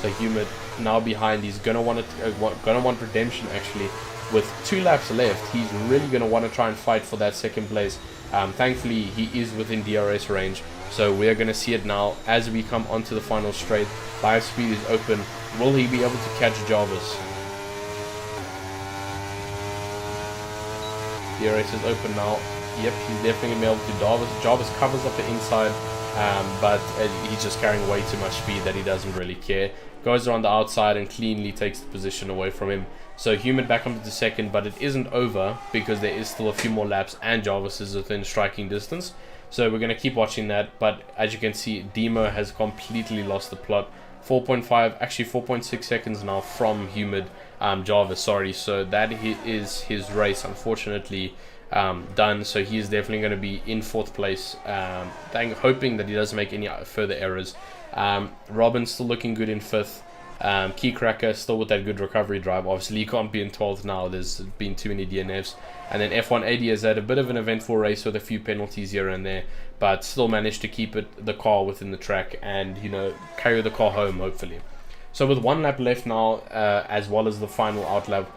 [SPEAKER 5] So Humid now behind. He's gonna want redemption actually. With 2 laps left, he's really gonna want to try and fight for that second place. Thankfully, he is within DRS range, so we're gonna see it now as we come onto the final straight. Live speed is open. Will he be able to catch Jarvis? DRS is open now. Yep, he's definitely gonna be able to. Jarvis covers up the inside, but he's just carrying way too much speed that he doesn't really care. Goes around the outside and cleanly takes the position away from him. So Humid back onto the second, but it isn't over because there is still a few more laps and Jarvis is within striking distance. So we're going to keep watching that, but as you can see, Demo has completely lost the plot. 4.5, actually 4.6 seconds now from Humid, Jarvis, sorry. So that is his race, unfortunately, done. So he is definitely going to be in 4th place, hoping that he doesn't make any further errors. Robin's still looking good in 5th. Key Cracker still with that good recovery drive. Obviously, he can't be in 12th now. There's been too many DNFs. And then F180 has had a bit of an eventful race with a few penalties here and there, but still managed to keep the car within the track and, you know, carry the car home, hopefully. So with 1 lap left now, as well as the final out lap,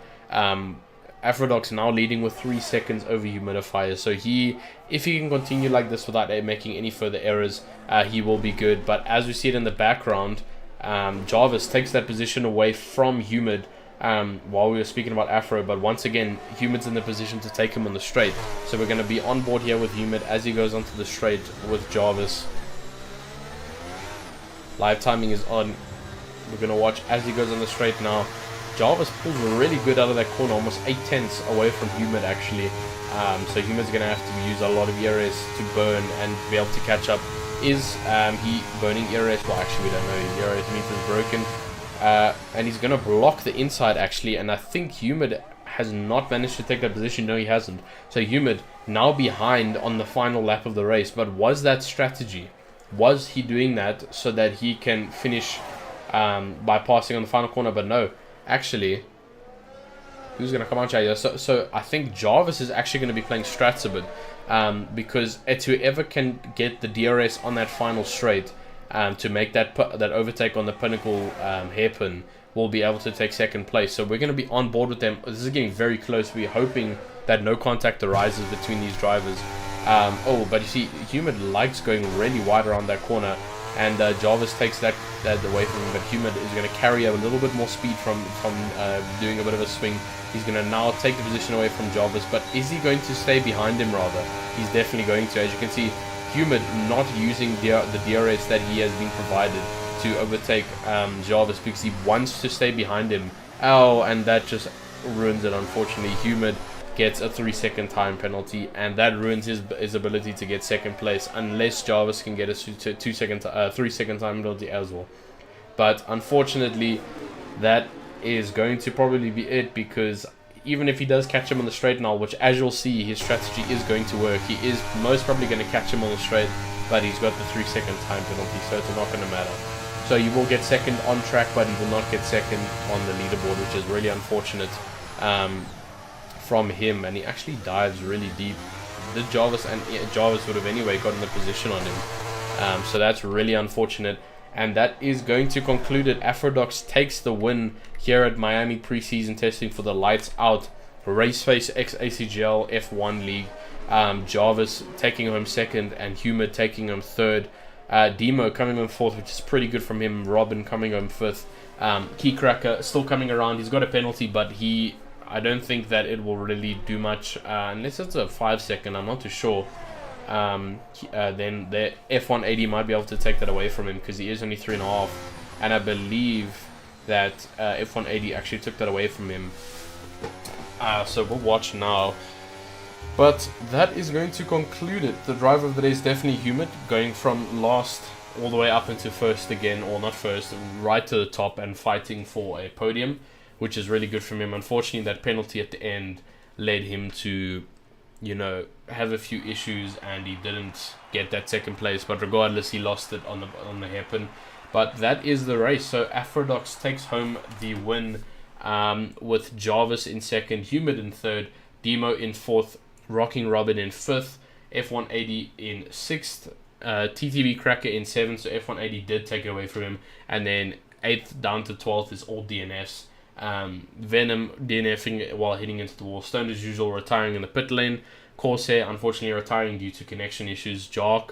[SPEAKER 5] Afrodox now leading with 3 seconds over Humidifier. So if he can continue like this without making any further errors, he will be good. But as we see it in the background, Jarvis takes that position away from Humid while we were speaking about Afro, but once again Humid's in the position to take him on the straight. So we're going to be on board here with Humid as he goes onto the straight with Jarvis. Live timing is on. We're going to watch as he goes on the straight now. Jarvis pulls really good out of that corner, almost 8/10 away from Humid actually. So Humid's going to have to use a lot of ERS to burn and be able to catch up. Is he burning ERS? Well, actually, we don't know. His ERS meter is broken. And he's going to block the inside, actually. And I think Humid has not managed to take that position. No, he hasn't. So Humid now behind on the final lap of the race. But was that strategy? Was he doing that so that he can finish by passing on the final corner? But no. Actually, who's going to come out here? So I think Jarvis is actually going to be playing strats a bit. Because it's whoever can get the DRS on that final straight to make that overtake on the Pinnacle hairpin will be able to take 2nd place. So we're going to be on board with them. This is getting very close. We're hoping that no contact arises between these drivers. But you see, Humid likes going really wide around that corner, and Jarvis takes that away from him. But Humid is going to carry a little bit more speed from doing a bit of a swing. He's going to now take the position away from Jarvis, but is he going to stay behind him rather? He's definitely going to. As you can see, Humid not using the DRS that he has been provided to overtake Jarvis because he wants to stay behind him. Oh, and that just ruins it, unfortunately. Humid gets a 3-second time penalty, and that ruins his ability to get 2nd place unless Jarvis can get a 3-second time penalty as well. But unfortunately, that is going to probably be it, because even if he does catch him on the straight now, which as you'll see his strategy is going to work, he is most probably going to catch him on the straight, but he's got the 3-second time penalty, so it's not going to matter. So you will get 2nd on track, but he will not get 2nd on the leaderboard, which is really unfortunate from him. And he actually dives really deep. The Jarvis would have anyway gotten the position on him, so that's really unfortunate. And that is going to conclude it. Afrodox takes the win here at Miami preseason testing for the Lights Out RaceFace X ACGL F1 League. Jarvis taking home 2nd and Humid taking home 3rd. Demo coming home 4th, which is pretty good from him. Robin coming home 5th. Key Cracker still coming around. He's got a penalty, but I don't think that it will really do much unless it's a 5-second. I'm not too sure. Then the F180 might be able to take that away from him because he is only 3.5, and I believe that F180 actually took that away from him. So we'll watch now. But that is going to conclude it. The driver of the day is definitely Humid, going from last all the way up into 1st again, or not 1st, right to the top and fighting for a podium, which is really good from him. Unfortunately, that penalty at the end led him to, have a few issues, and he didn't get that 2nd place. But regardless, he lost it on the hairpin. But that is the race. So Afrodox takes home the win with Jarvis in 2nd, Humid in 3rd, Demo in 4th, Rocking Robin in 5th, F180 in 6th, TTB Cracker in 7th. So F180 did take it away from him, and then 8th down to 12th is all DNFs. Venom DNFing while heading into the wall. Stone as usual retiring in the pit lane. Corsair unfortunately retiring due to connection issues. Jark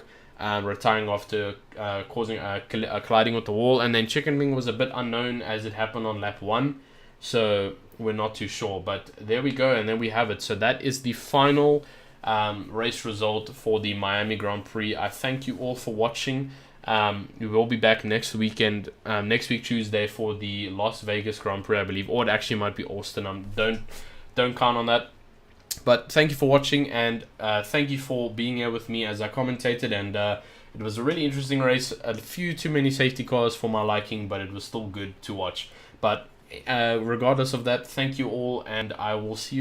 [SPEAKER 5] retiring after causing colliding with the wall. And then Chicken Wing was a bit unknown as it happened on lap 1. So we're not too sure. But there we go, and then we have it. So that is the final race result for the Miami Grand Prix. I thank you all for watching. We will be back next weekend, next week Tuesday, for the Las Vegas Grand Prix, I believe, or it actually might be Austin. Don't count on that. But thank you for watching, and thank you for being here with me as I commentated. And it was a really interesting race. A few too many safety cars for my liking, but it was still good to watch. But regardless of that, thank you all, and I will see you